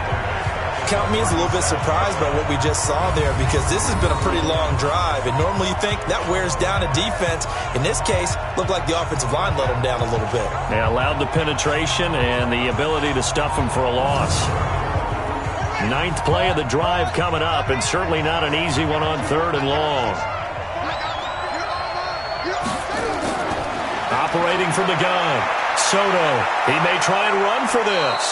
Count me as a little bit surprised by what we just saw there because this has been a pretty long drive, and normally you think that wears down a defense. In this case, looked like the offensive line let them down a little bit.
They allowed the penetration and the ability to stuff them for a loss. 9th play of the drive coming up, and certainly not an easy one on 3rd and long. Operating from the gun, Soto. He may try and run for this.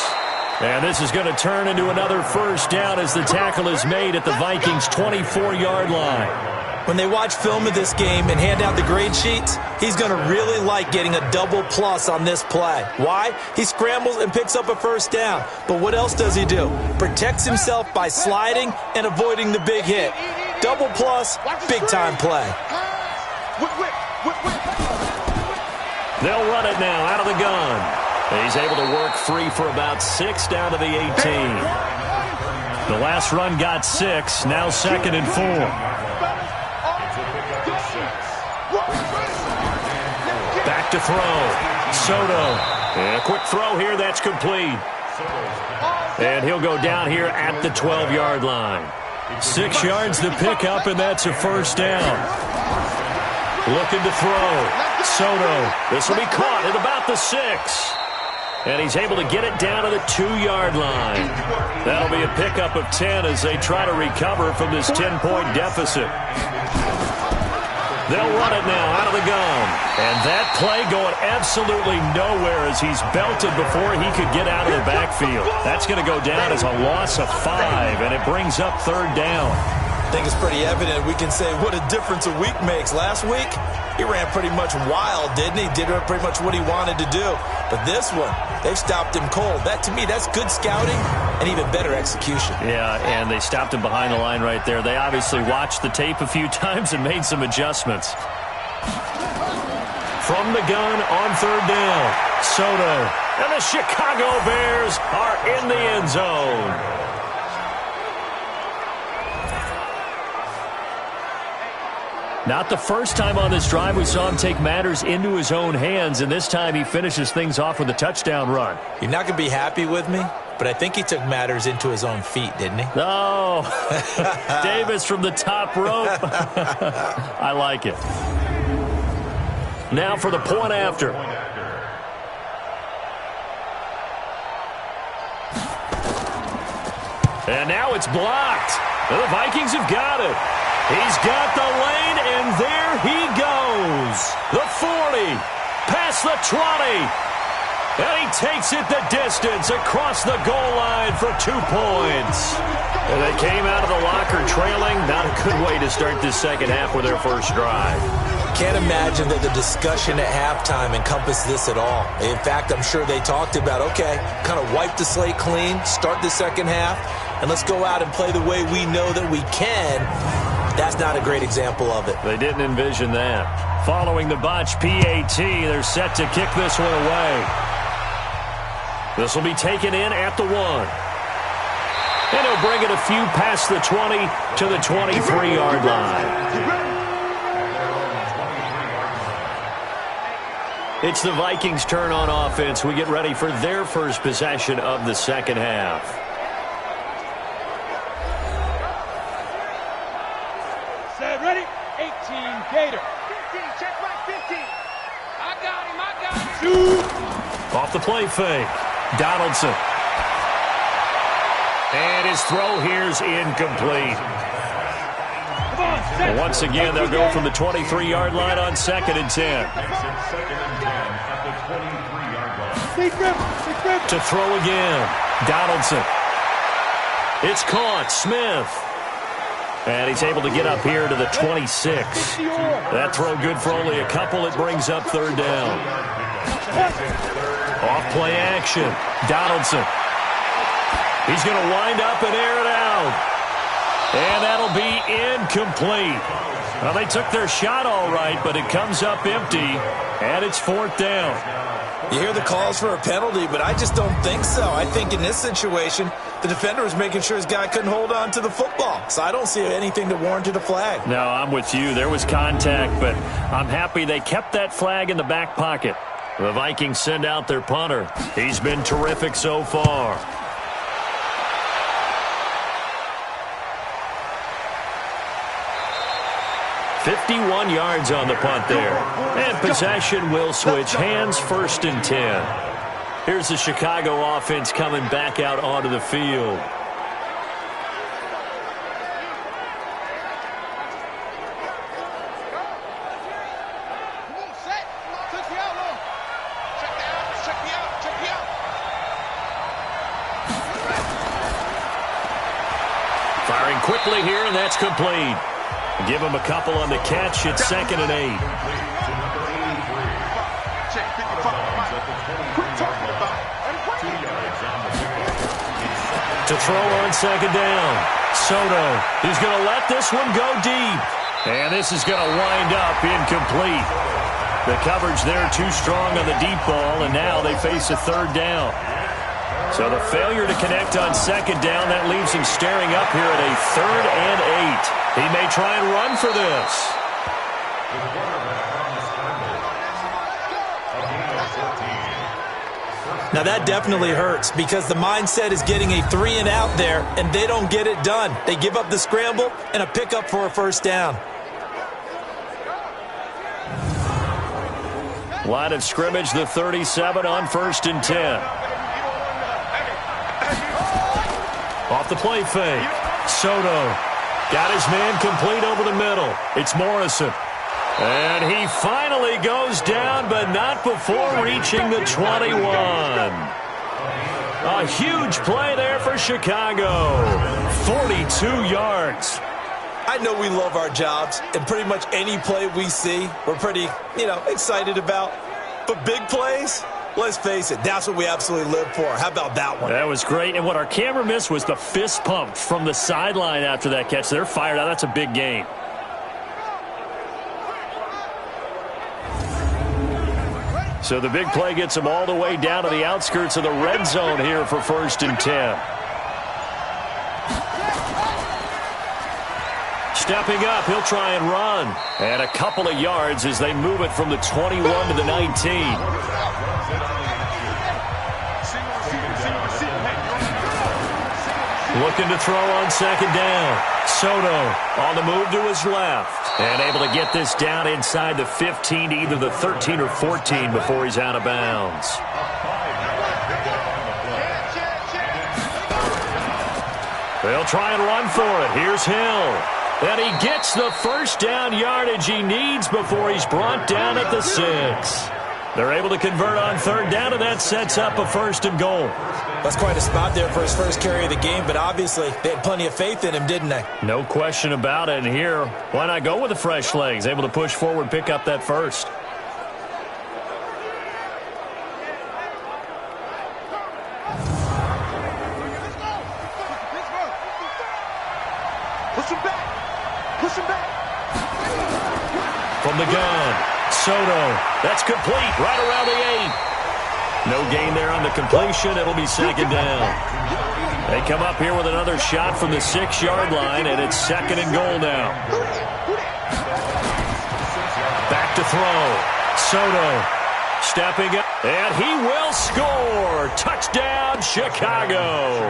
And this is going to turn into another first down as the tackle is made at the Vikings' 24-yard line.
When they watch film of this game and hand out the grade sheets, he's going to really like getting a double plus on this play. Why? He scrambles and picks up a first down. But what else does he do? Protects himself by sliding and avoiding the big hit. Double plus, big-time play.
They'll run it now out of the gun. He's able to work free for about 6 down to the 18. The last run got 6, now 2nd and 4. Back to throw. Soto. And a quick throw here, that's complete. And he'll go down here at the 12-yard line. 6 yards to pick up, and that's a first down. Looking to throw. Soto. This will be caught at about the 6. And he's able to get it down to the 2-yard line. That'll be a pickup of 10 as they try to recover from this 10-point deficit. They'll run it now out of the gun. And that play going absolutely nowhere as he's belted before he could get out of the backfield. That's going to go down as a loss of 5, and it brings up 3rd down.
I think it's pretty evident we can say what a difference a week makes. Last week, he ran pretty much wild, didn't he? Did pretty much what he wanted to do. But this one, they've stopped him cold. That, to me, that's good scouting and even better execution.
Yeah, and they stopped him behind the line right there. They obviously watched the tape a few times and made some adjustments. From the gun on 3rd down, Soto. And the Chicago Bears are in the end zone. Not the first time on this drive we saw him take matters into his own hands, and this time he finishes things off with a touchdown run.
You're not going to be happy with me, but I think he took matters into his own feet, didn't he?
No. Davis from the top rope. I like it. Now for the point after. And now it's blocked. The Vikings have got it. He's got the lane, and there he goes. The 40, past the 20, and he takes it the distance across the goal line for 2 points. And they came out of the locker trailing. Not a good way to start this second half with their first drive.
Can't imagine that the discussion at halftime encompassed this at all. In fact, I'm sure they talked about, okay, kind of wipe the slate clean, start the second half, and let's go out and play the way we know that we can. That's not a great example of it.
They didn't envision that. Following the botch PAT, they're set to kick this one away. This will be taken in at the 1. And he'll bring it a few past the 20 to the 23-yard line. It's the Vikings' turn on offense. We get ready for their first possession of the second half.
Set, ready? 18, Gator.
15, check right, 15. I got him.
Shoot.
Off the play fake. Donaldson. And his throw here's incomplete.
Come on, set.
And once again, they'll go from the 23-yard line on 2nd and 10.
Second and 10 at the 23-yard line.
Big rip.
To throw again. Donaldson. It's caught. Smith. And he's able to get up here to the 26. That throw good for only a couple. It brings up 3rd down. Off play action. Donaldson. He's going to wind up and air it out. And that'll be incomplete. Well, they took their shot all right, but it comes up empty. And it's 4th down.
You hear the calls for a penalty, but I just don't think so. I think in this situation, the defender was making sure his guy couldn't hold on to the football. So I don't see anything to warrant a flag.
No, I'm with you. There was contact, but I'm happy they kept that flag in the back pocket. The Vikings send out their punter. He's been terrific so far. .51 yards on the punt there. And possession will switch hands, 1st and 10. Here's the Chicago offense coming back out onto the field. Firing quickly here, and that's complete. Give him a couple on the catch. It's 2nd and 8. To throw on 2nd down. Soto is going to let this one go deep. And this is going to wind up incomplete. The coverage there too strong on the deep ball, and now they face a 3rd down. So the failure to connect on 2nd down, that leaves him staring up here at a 3rd and 8. He may try and run for this.
Now that definitely hurts because the mindset is getting a 3 and out there, and they don't get it done. They give up the scramble and a pickup for a 1st down.
Line of scrimmage, the 37 on 1st and 10. Off the play fake. Soto got his man complete over the middle. It's Morrison. And he finally goes down, but not before reaching the 21. A huge play there for Chicago. 42 yards.
I know we love our jobs, and pretty much any play we see, we're pretty, excited about. But big plays, let's face it, that's what we absolutely live for. How about that one?
That was great. And what our camera missed was the fist pump from the sideline after that catch. They're fired out. That's a big gain. So the big play gets them all the way down to the outskirts of the red zone here for 1st and 10. Stepping up, he'll try and run. And a couple of yards as they move it from the 21 to the 19. Looking to throw on 2nd down. Soto on the move to his left. And able to get this down inside the 15 to either the 13 or 14 before he's out of bounds. They'll try and run for it. Here's Hill. And he gets the 1st down yardage he needs before he's brought down at the 6. They're able to convert on 3rd down, and that sets up a 1st and goal.
That's quite a spot there for his first carry of the game, but obviously they had plenty of faith in him, didn't they?
No question about it. And here, why not go with the fresh legs? Able to push forward, pick up that 1st.
Push him back. Push him back.
From the gun, Soto. That's complete right around the 8. No gain there on the completion. It'll be 2nd down. They come up here with another shot from the 6-yard line, and it's 2nd and goal now. Back to throw. Soto stepping up, and he will score. Touchdown, Chicago.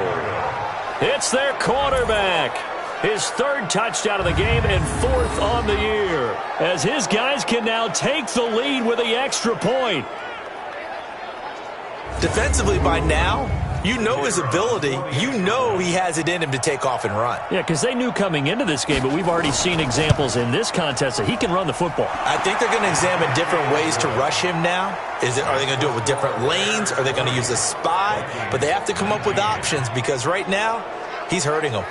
It's their quarterback. His 3rd touchdown of the game and 4th on the year, as his guys can now take the lead with the extra point.
Defensively by now, you know his ability. You know he has it in him to take off and run.
Yeah, because they knew coming into this game, but we've already seen examples in this contest that he can run the football.
I think they're going to examine different ways to rush him now. Are they going to do it with different lanes? Are they going to use a spy? But they have to come up with options because right now, he's hurting them.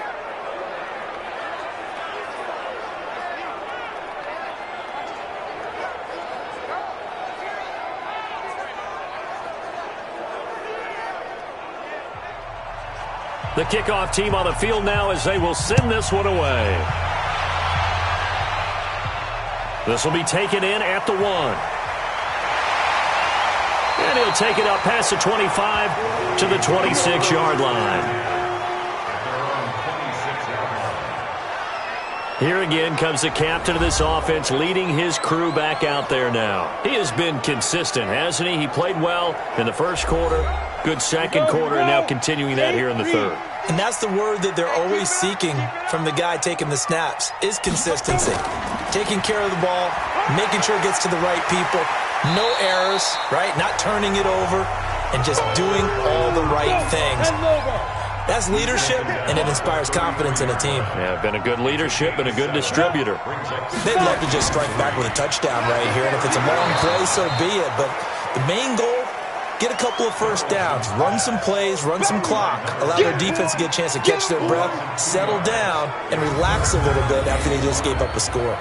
The kickoff team on the field now as they will send this one away. This will be taken in at the 1. And he'll take it up past the 25 to the 26-yard line. Here again comes the captain of this offense leading his crew back out there now. He has been consistent, hasn't he? He played well in the 1st quarter, good 2nd quarter, and now continuing that here in the 3rd.
And that's the word that they're always seeking from the guy taking the snaps, is consistency. Taking care of the ball, making sure it gets to the right people, no errors, right? Not turning it over, and just doing all the right things. That's leadership, and it inspires confidence in a team.
Yeah, been a good leadership and a good distributor.
They'd love to just strike back with a touchdown right here, and if it's a long play, so be it. But the main goal, get a couple of 1st downs, run some plays, run some clock, allow their defense to get a chance to catch their breath, settle down, and relax a little bit after they just gave up a score.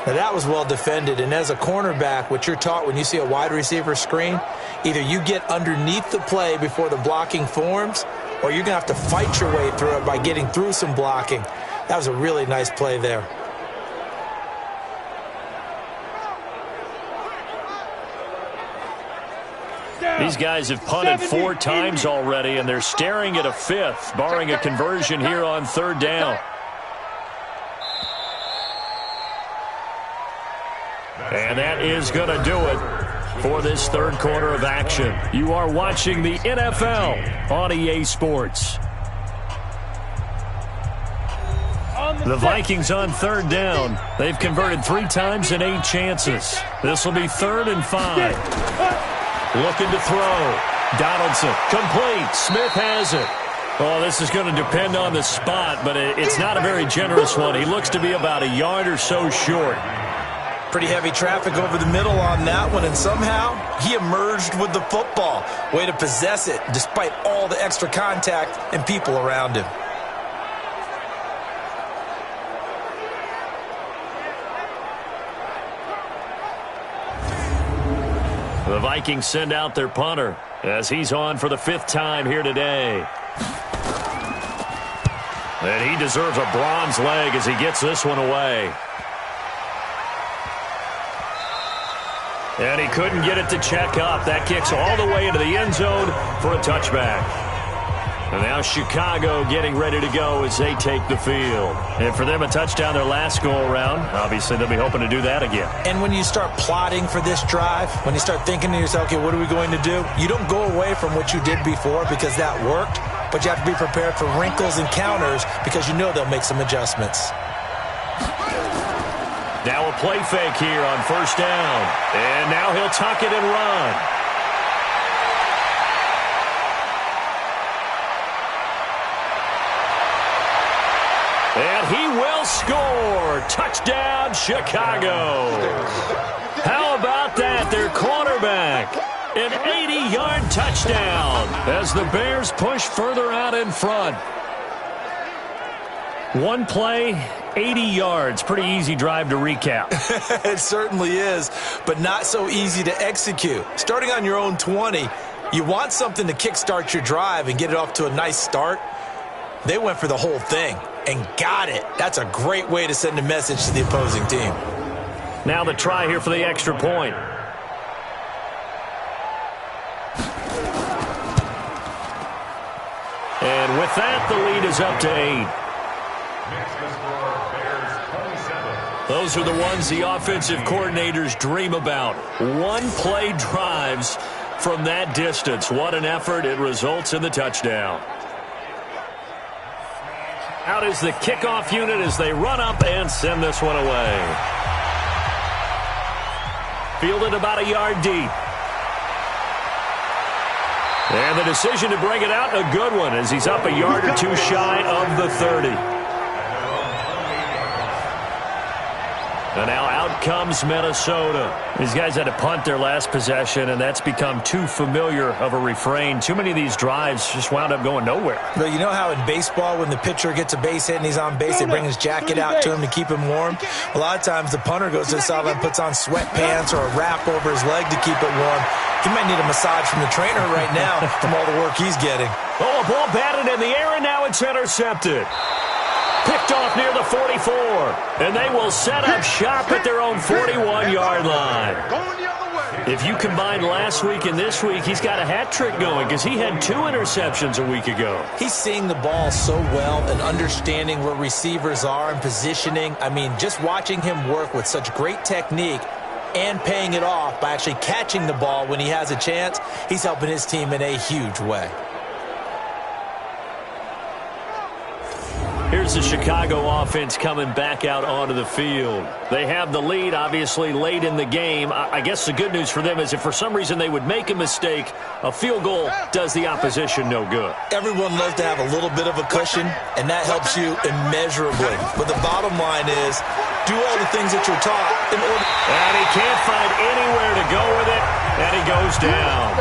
Now, that was well defended, and as a cornerback, what you're taught when you see a wide receiver screen, either you get underneath the play before the blocking forms, or you're going to have to fight your way through it by getting through some blocking. That was a really nice play there.
These guys have punted 4 times already, and they're staring at a 5th, barring a conversion here on 3rd down. And that is going to do it for this 3rd quarter of action. You are watching the NFL on EA Sports.
On the
The Vikings on third down. They've converted 3 times in 8 chances. This will be 3rd and 5. Looking to throw. Donaldson, complete. Smith has it. Oh, this is going to depend on the spot, but it's not a very generous one. He looks to be about a yard or so short.
Pretty heavy traffic over the middle on that one, and somehow he emerged with the football. Way to possess it despite all the extra contact and people around him.
The Vikings send out their punter as he's on for the 5th time here today. And he deserves a bronze leg as he gets this one away. And he couldn't get it to check up. That kicks all the way into the end zone for a touchback. And now Chicago getting ready to go as they take the field. And for them, a touchdown their last go-around. Obviously, they'll be hoping to do that again.
And when you start plotting for this drive, when you start thinking to yourself, okay, what are we going to do? You don't go away from what you did before because that worked, but you have to be prepared for wrinkles and counters because you know they'll make some adjustments.
Now a play fake here on 1st down. And now he'll tuck it and run. And he will score. Touchdown, Chicago. How about that? Their quarterback. An 80-yard touchdown as the Bears push further out in front. One play, 80 yards. Pretty easy drive to recap.
It certainly is, but not so easy to execute. Starting on your own 20, you want something to kickstart your drive and get it off to a nice start. They went for the whole thing and got it. That's a great way to send a message to the opposing team.
Now the try here for the extra point. And with that, the lead is up to 8. Those are the ones the offensive coordinators dream about. One-play drives from that distance. What an effort. It results in the touchdown. Out is the kickoff unit as they run up and send this one away. Fielded about a yard deep. And the decision to bring it out, a good one, as he's up a yard or two shy of the 30. And now out comes Minnesota. These guys had to punt their last possession, and that's become too familiar of a refrain. Too many of these drives just wound up going nowhere.
But you know how in baseball, when the pitcher gets a base hit and he's on base, they bring his jacket out to him to keep him warm? A lot of times the punter goes to the sideline, puts on sweatpants or a wrap over his leg to keep it warm. He might need a massage from the trainer right now from all the work he's getting.
Oh, a ball batted in the air, and now it's intercepted. Picked off near the 44. And they will set up shop at their own 41-yard line. If you combine last week and this week, he's got a hat trick going because he had 2 interceptions a week ago.
He's seeing the ball so well and understanding where receivers are and positioning. I mean, just watching him work with such great technique and paying it off by actually catching the ball when he has a chance, he's helping his team in a huge way.
Here's the Chicago offense coming back out onto the field. They have the lead, obviously, late in the game. I guess the good news for them is if for some reason they would make a mistake, a field goal does the opposition no good.
Everyone loves to have a little bit of a cushion, and that helps you immeasurably. But the bottom line is, do all the things that you're taught in order.
And he can't find anywhere to go with it, and he goes down.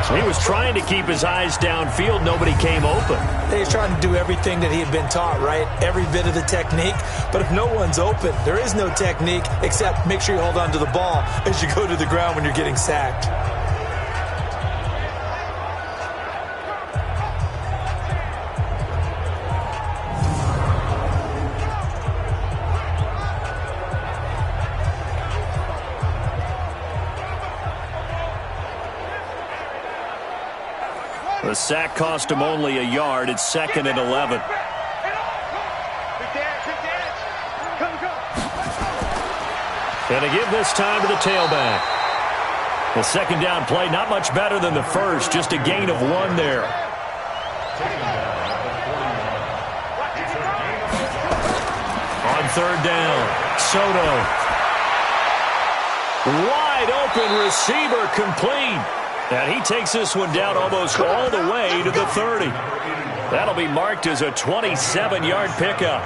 He was trying to keep his eyes downfield. Nobody came open.
He's trying to do everything that he had been taught, right? Every bit of the technique. But if no one's open, there is no technique except make sure you hold on to the ball as you go to the ground when you're getting sacked.
The sack cost him only a yard. It's 2nd and 11. And to give this time to the tailback. The second down play, not much better than the first. Just a gain of 1 there.
third down. Soto. Wide open receiver complete. And he takes this one down almost all the way to the 30. That'll be marked as a 27-yard pickup.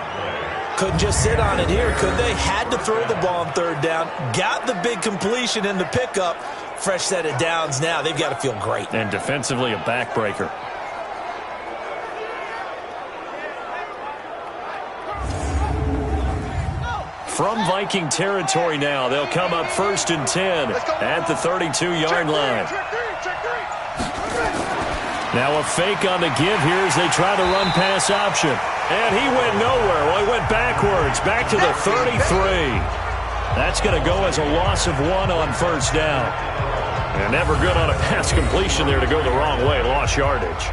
Couldn't just sit on it here, could they? Had to throw the ball on third down. Got the big completion in the pickup. Fresh set of downs now. They've got to feel great.
And defensively a backbreaker. From Viking territory now, they'll come up 1st and 10 at the 32-yard line. Now a fake on the give here as they try to run pass option. And he went nowhere. Well, he went backwards, back to the 33. That's going to go as a loss of 1 on first down. And never good on a pass completion there to go the wrong way. Lost yardage.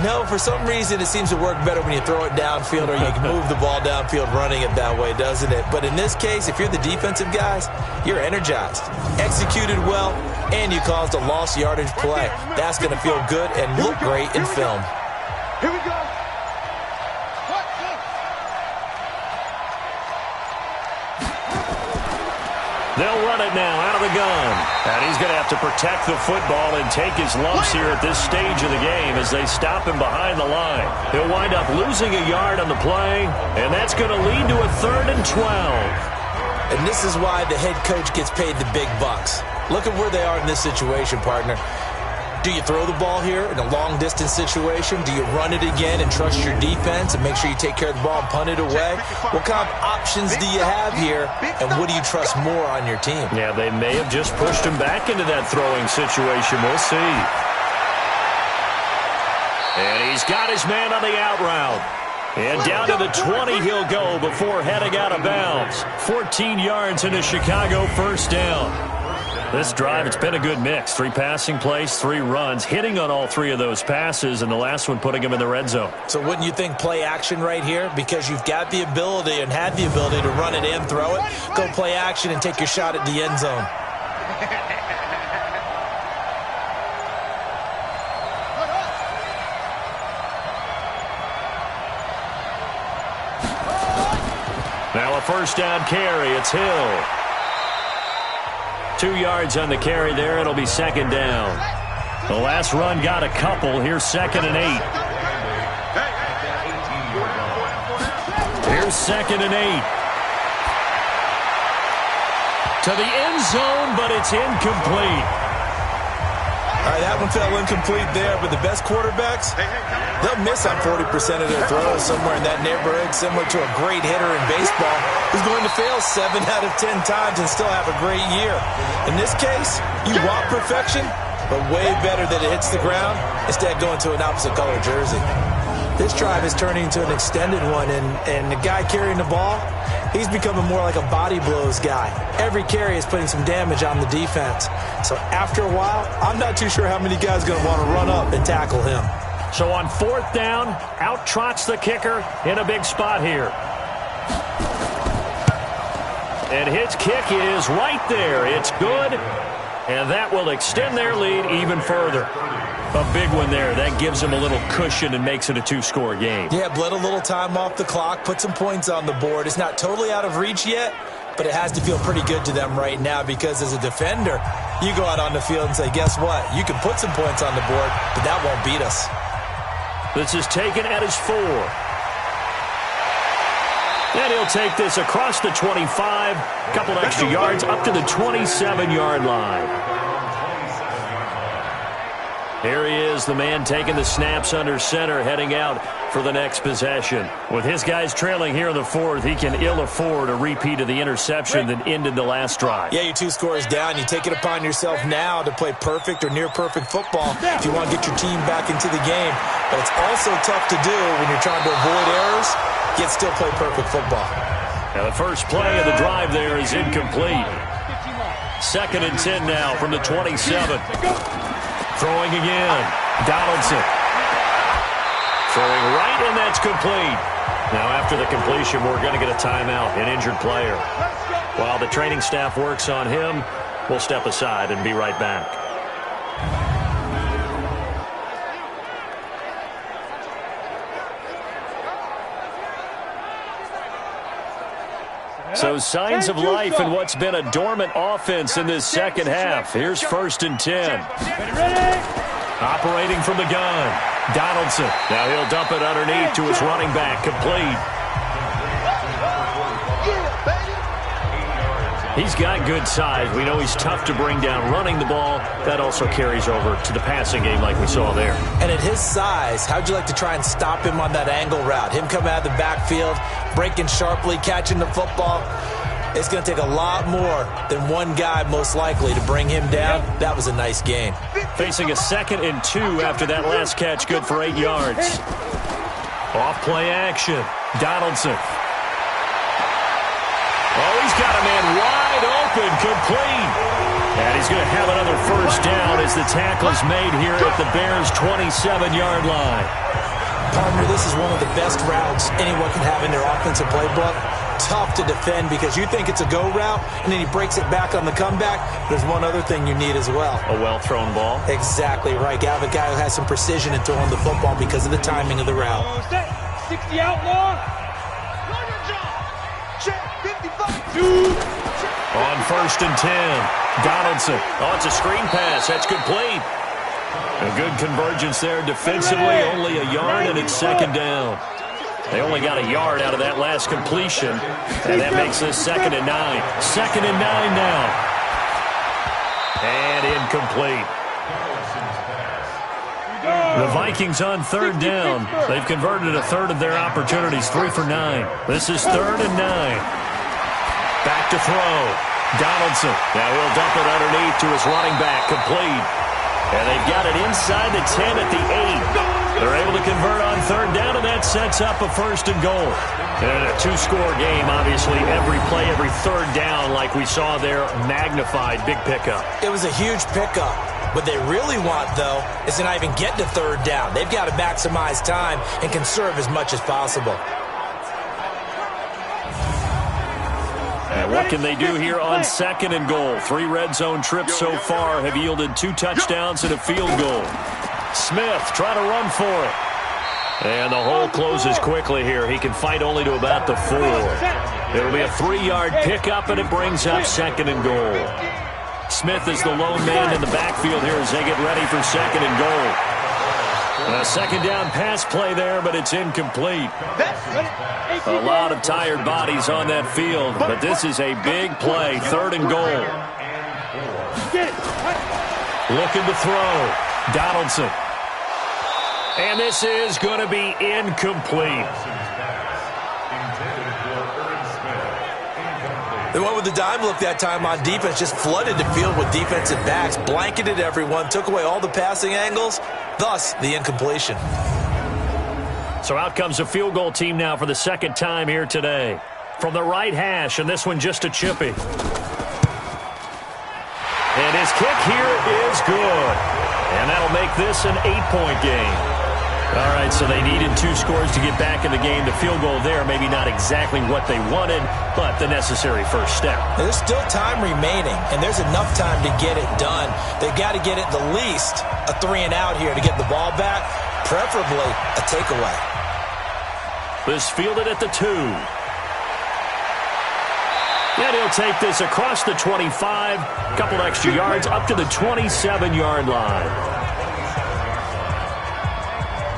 No, for some reason it seems to work better when you throw it downfield or you can move the ball downfield running it that way, doesn't it? But in this case, if you're the defensive guys, you're energized, executed well, and you caused a lost yardage play. That's going to feel good and look great in film.
Here we go.
They'll run it now out of the gun. And he's going to have to protect the football and take his lumps here at this stage of the game as they stop him behind the line. He'll wind up losing a yard on the play, and that's going to lead to a 3rd and 12.
And this is why the head coach gets paid the big bucks. Look at where they are in this situation, partner. Do you throw the ball here in a long-distance situation? Do you run it again and trust your defense and make sure you take care of the ball and punt it away? What kind of options do you have here, and what do you trust more on your team?
Yeah, they may have just pushed him back into that throwing situation. We'll see. And he's got his man on the out route. And down to the 20 he'll go before heading out of bounds. 14 yards into Chicago, first down. This drive, it's been a good mix. 3 passing plays, 3 runs, hitting on all 3 of those passes, and the last one putting him in the red zone.
So wouldn't you think play action right here? Because you've got the ability and had the ability to run it and throw it. Go play action and take your shot at the end zone.
Now a first down carry. It's Hill. 2 yards on the carry there. It'll be second down. The last run got a couple. Here's 2nd and 8. Here's 2nd and 8. To the end zone, but it's incomplete.
All right, that one fell incomplete there, but the best quarterbacks, they'll miss on 40% of their throws somewhere in that neighborhood, similar to a great hitter in baseball who's going to fail 7 out of 10 times and still have a great year. In this case, you want perfection, but way better that it hits the ground instead of going to an opposite color jersey. This drive is turning into an extended one, and the guy carrying the ball, he's becoming more like a body blows guy. Every carry is putting some damage on the defense. So after a while, I'm not too sure how many guys are going to want to run up and tackle him.
So on 4th down, out trots the kicker in a big spot here. And his kick is right there. It's good, and that will extend their lead even further. A big one there. That gives them a little cushion and makes it a 2-score game.
Yeah, bled a little time off the clock, put some points on the board. It's not totally out of reach yet, but it has to feel pretty good to them right now because as a defender, you go out on the field and say, guess what? You can put some points on the board, but that won't beat us.
This is taken at his 4. And he'll take this across the 25, a couple extra yards up to the 27-yard line. Here he is, the man taking the snaps under center, heading out for the next possession. With his guys trailing here in the 4th, he can ill afford a repeat of the interception that ended the last drive.
Yeah, you're 2 scores down. You take it upon yourself now to play perfect or near-perfect football if you want to get your team back into the game. But it's also tough to do when you're trying to avoid errors, yet still play perfect football.
Now the first play of the drive there is incomplete. 2nd and 10 now from the 27. Throwing again. Donaldson. Throwing right, and that's complete. Now after the completion, we're going to get a timeout, an injured player. While the training staff works on him, we'll step aside and be right back.
So signs of life in what's been a dormant offense in this second half. Here's 1st and 10. Operating from the gun, Donaldson. Now he'll dump it underneath to his running back, complete. He's got good size. We know he's tough to bring down running the ball. That also carries over to the passing game like we saw there.
And at his size, how'd you like to try and stop him on that angle route? Him coming out of the backfield, breaking sharply, catching the football. It's going to take a lot more than one guy, most likely, to bring him down. That was a nice gain.
Facing a 2nd and 2 after that last catch, good for 8 yards. Off play action, Donaldson. Oh, he's got a man wide open, complete. And he's going to have another 1st down as the tackle's made here at the Bears' 27-yard line.
Partner, this is one of the best routes anyone can have in their offensive playbook. Tough to defend because you think it's a go route, and then he breaks it back on the comeback. There's one other thing you need as well.
A well-thrown ball.
Exactly right. You have a guy who has some precision in throwing the football because of the timing of the route.
60 outlaw.
On 1st and 10, Donaldson. Oh, it's a screen pass. That's complete. A good convergence there defensively. Only a yard, and it's 2nd down. They only got a yard out of that last completion, and that makes this 2nd and 9. 2nd and 9 now. And incomplete. The Vikings on 3rd down. They've converted a third of their opportunities, 3 for 9. This is 3rd and 9. Back to throw. Donaldson. Now he'll dump it underneath to his running back, complete. And they've got it inside the 10 at the 8. They're able to convert on 3rd down, and that sets up a 1st and goal. And a 2-score game, obviously. Every play, every 3rd down, like we saw there, magnified. Big pickup.
It was a huge pickup. What they really want, though, is to not even get to 3rd down. They've got to maximize time and conserve as much as possible.
And what can they do here on 2nd and goal? 3 red zone trips so far have yielded 2 touchdowns and a field goal. Smith trying to run for it. And the hole closes quickly here. He can fight only to about the 4. It'll be a 3-yard pickup, and it brings up 2nd and goal. Smith is the lone man in the backfield here as they get ready for 2nd and goal. A 2nd down pass play there, but it's incomplete. A lot of tired bodies on that field, but this is a big play. 3rd and goal. Looking to throw. Donaldson. And this is going to be incomplete.
They went with the dime look that time on defense, just flooded the field with defensive backs, blanketed everyone, took away all the passing angles, thus the incompletion.
So out comes a field goal team now for the 2nd time here today. From the right hash, and this one just a chippy. And his kick here is good. And that'll make this an 8-point game. All right, so they needed 2 scores to get back in the game. The field goal there, maybe not exactly what they wanted, but the necessary first step.
There's still time remaining, and there's enough time to get it done. They've got to get it the least a 3-and-out here to get the ball back, preferably a takeaway.
This fielded at the 2. And he'll take this across the 25, a couple extra yards, up to the 27-yard line.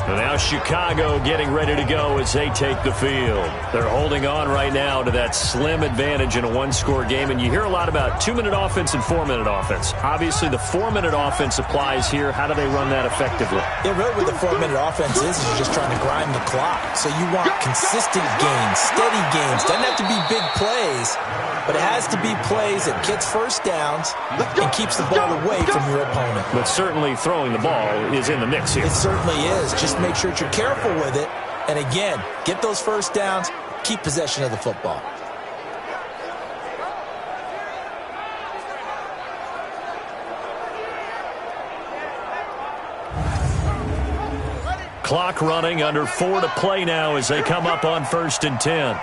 And now Chicago getting ready to go as they take the field. They're holding on right now to that slim advantage in a 1-score game. And you hear a lot about 2-minute offense and 4-minute offense. Obviously, the 4-minute offense applies here. How do they run that effectively?
Yeah, really what the 4-minute offense is you're just trying to grind the clock. So you want consistent gains, steady gains. Doesn't have to be big plays, but it has to be plays that gets first downs and keeps the ball away from your opponent.
But certainly throwing the ball is in the mix here.
It certainly is. Just make sure that you're careful with it. And again, get those first downs, keep possession of the football.
Clock running, under 4 to play now as they come up on 1st and 10.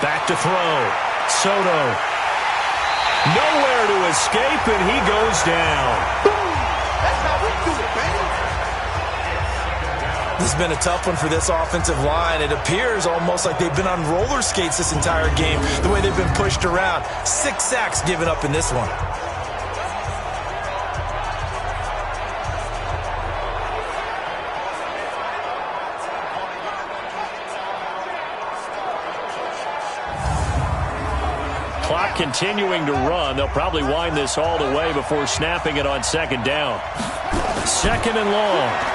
Back to throw. Soto. Nowhere to escape, and he goes down.
That's how we do it, baby.
This has been a tough one for this offensive line. It appears almost like they've been on roller skates this entire game, the way they've been pushed around. 6 sacks given up in this one.
Clock continuing to run. They'll probably wind this all the way before snapping it on second down. Second and long.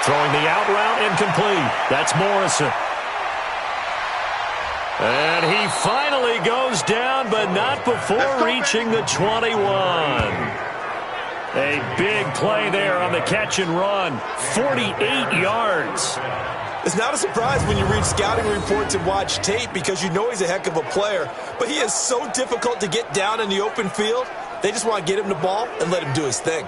Throwing the out route incomplete. That's Morrison. And he finally goes down, but not before reaching the 21. A big play there on the catch and run. 48 yards.
It's not a surprise when you read scouting reports and watch tape because you know he's a heck of a player. But he is so difficult to get down in the open field. They just want to get him the ball and let him do his thing.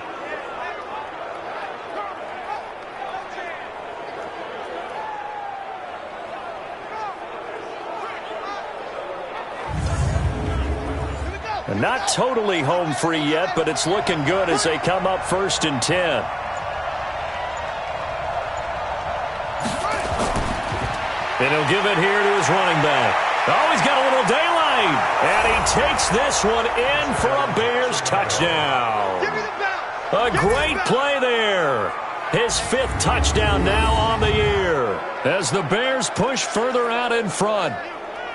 And not totally home free yet, but it's looking good as they come up 1st and 10. And he'll give it here to his running back. Oh, he's got a little daylight. And he takes this one in for a Bears touchdown. A great play there. His 5th touchdown now on the year as the Bears push further out in front.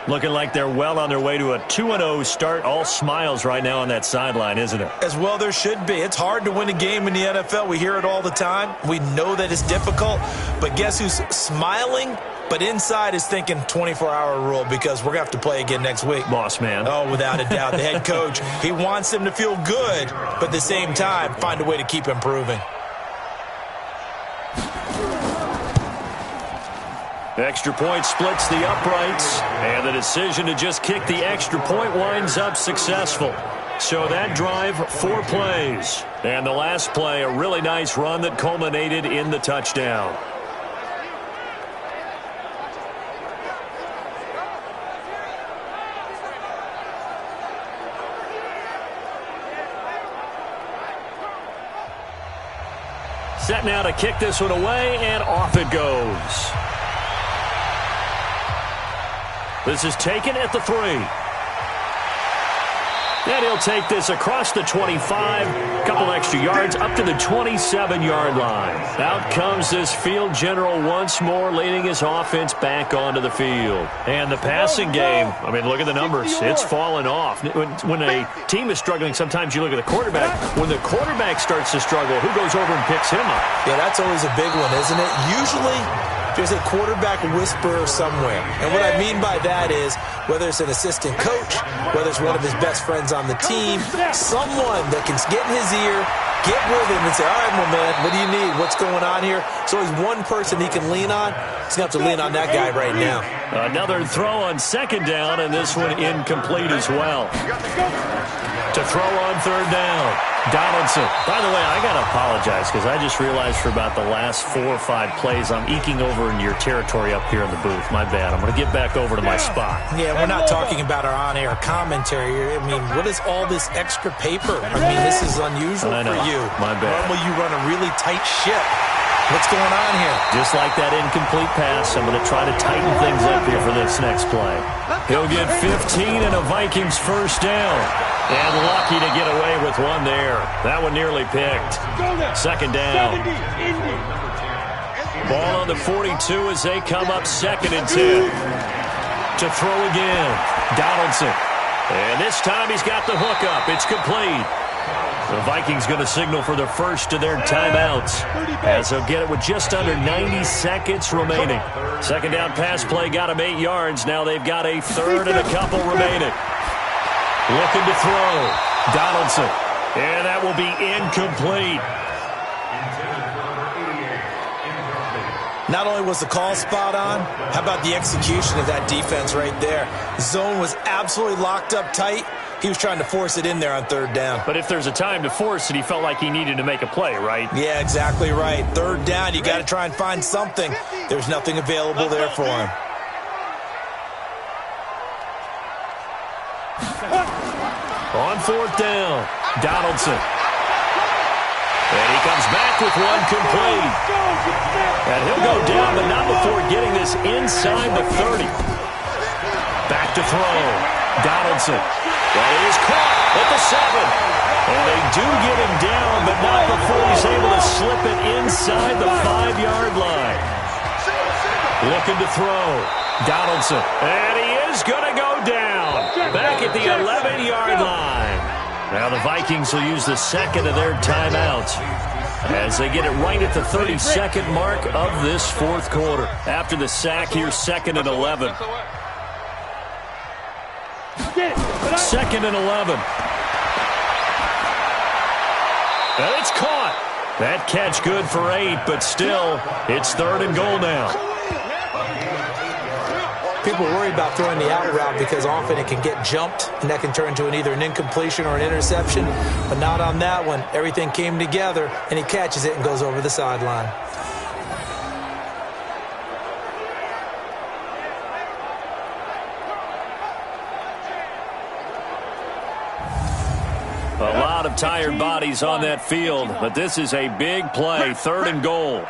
Looking like they're well on their way to a 2-0 start. All smiles right now on that sideline, isn't it?
As well there should be. It's hard to win a game in the NFL. We hear it all the time. We know that it's difficult. But guess who's smiling? But inside is thinking 24-hour rule because we're going to have to play again next week.
Boss man.
Oh, without a doubt. The head coach, he wants them to feel good, but at the same time, find a way to keep improving.
Extra point splits the uprights, and the decision to just kick the extra point winds up successful. So that drive, 4 plays. And the last play, a really nice run that culminated in the touchdown. Set now to kick this one away, and off it goes. This is taken at the 3. And he'll take this across the 25, a couple extra yards, up to the 27-yard line. Out comes this field general once more, leading his offense back onto the field. And the passing game, I mean, look at the numbers. It's fallen off. When a team is struggling, sometimes you look at the quarterback. When the quarterback starts to struggle, who goes over and picks him up?
Yeah, that's always a big one, isn't it? Usually there's a quarterback whisperer somewhere. And what I mean by that is whether it's an assistant coach, whether it's one of his best friends on the team, someone that can get in his ear, get with him and say, all right, my man, what do you need? What's going on here? So he's one person he can lean on. He's going to have to lean on that guy right now.
Another throw on second down, and this one incomplete as well. To throw on third down, Donaldson. By the way, I got to apologize because I just realized for about the last 4 or 5 plays, I'm eking over into your territory up here in the booth. My bad. I'm going to get back over to my spot.
Yeah, we're not talking about our on-air commentary. I mean, what is all this extra paper? I mean, this is unusual for you.
My bad.
Normally you run a really tight ship. What's going on here?
Just like that incomplete pass, I'm going to try to tighten things up here for this next play. He'll get 15 and a Vikings first down. And lucky to get away with one there. That one nearly picked. Second down. Ball on the 42 as they come up 2nd and 10. To throw again. Donaldson. And this time he's got the hook up. It's complete. The Vikings going to signal for the first of their timeouts as they'll get it with just under 90 seconds remaining. Second down pass play got him 8 yards. Now they've got a third and a couple remaining. Looking to throw. Donaldson. And that will be incomplete.
Not only was the call spot on, how about the execution of that defense right there? Zone was absolutely locked up tight. He was trying to force it in there on third down.
But if there's a time to force it, he felt like he needed to make a play, right?
Yeah, exactly right. Third down, you got to try and find something. There's nothing available there for him.
On fourth down, Donaldson. And he
He comes back with one complete. And he'll go down, but not before getting this inside the 30. Back to throw. Donaldson. That is caught at the 7. And they do get him down, but not before he's able to slip it inside the 5-yard line. Looking to throw. Donaldson. And he is going to go down. Back at the 11-yard line. Now the Vikings will use the second of their timeouts as they get it right at the 32nd mark of this fourth quarter. After the sack, here's 2nd and 11. 2nd and 11. And it's caught. That catch good for 8, but still, it's 3rd and goal now.
People worry about throwing the out route because often it can get jumped, and that can turn into either an incompletion or an interception. But not on that one. Everything came together, and he catches it and goes over the sideline.
A lot of tired bodies on that field, but this is a big play, 3rd and goal.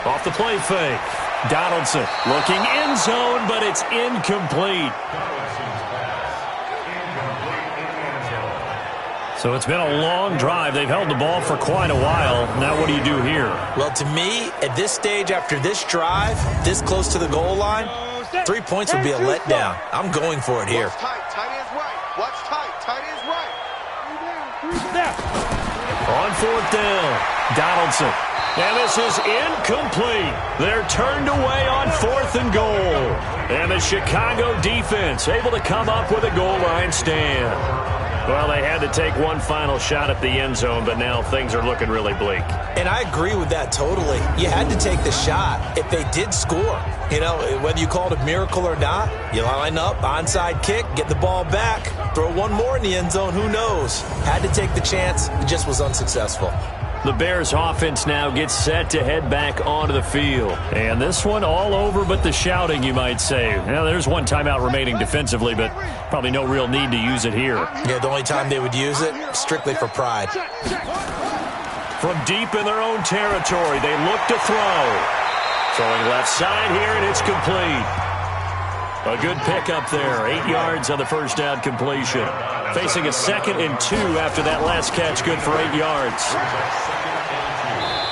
Off the play fake. Donaldson looking end zone, but it's incomplete. So it's been a long drive. They've held the ball for quite a while. Now what do you do here?
Well, to me, at this stage, after this drive, this close to the goal line, 3 points would be a letdown. I'm going for it here.
Watch tight, tight ends right. Watch tight, tight ends right.
On 4th down, Donaldson. And this is incomplete. They're turned away on 4th and goal. And the Chicago defense able to come up with a goal line stand. Well, they had to take one final shot at the end zone, but now things are looking really bleak.
And I agree with that totally. You had to take the shot if they did score. You know, whether you call it a miracle or not, you line up, onside kick, get the ball back, throw one more in the end zone, who knows? Had to take the chance, it just was unsuccessful.
The Bears offense now gets set to head back onto the field. And this one all over but the shouting, you might say. Now, there's one timeout remaining defensively, but probably no real need to use it here.
Yeah, the only time they would use it, strictly for pride.
From deep in their own territory, they look to throw. Throwing left side here, and it's complete. A good pickup there. 8 yards on the first down completion. Facing a 2nd and 2 after that last catch, good for 8 yards.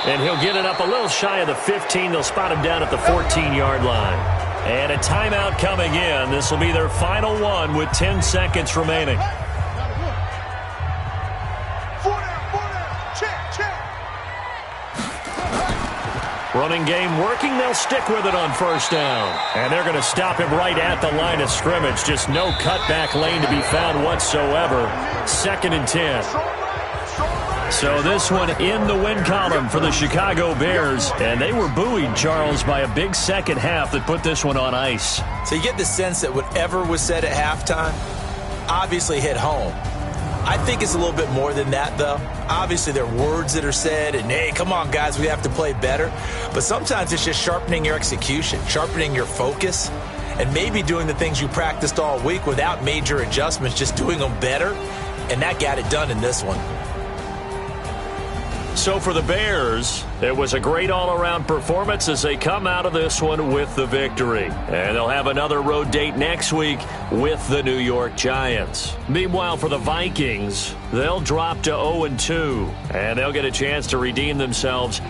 And he'll get it up a little shy of the 15. They'll spot him down at the 14-yard line. And a timeout coming in. This will be their final one with 10 seconds remaining. Running game working. They'll stick with it on 1st down. And they're going to stop him right at the line of scrimmage. Just no cutback lane to be found whatsoever. 2nd and 10. So this one in the win column for the Chicago Bears. And they were buoyed, Charles, by a big second half that put this one on ice.
So you get the sense that whatever was said at halftime obviously hit home. I think it's a little bit more than that, though. Obviously, there are words that are said, and, hey, come on, guys, we have to play better. But sometimes it's just sharpening your execution, sharpening your focus, and maybe doing the things you practiced all week without major adjustments, just doing them better. And that got it done in this one.
So for the Bears, it was a great all-around performance as they come out of this one with the victory. And they'll have another road date next week with the New York Giants. Meanwhile, for the Vikings, they'll drop to 0-2, and they'll get a chance to redeem themselves.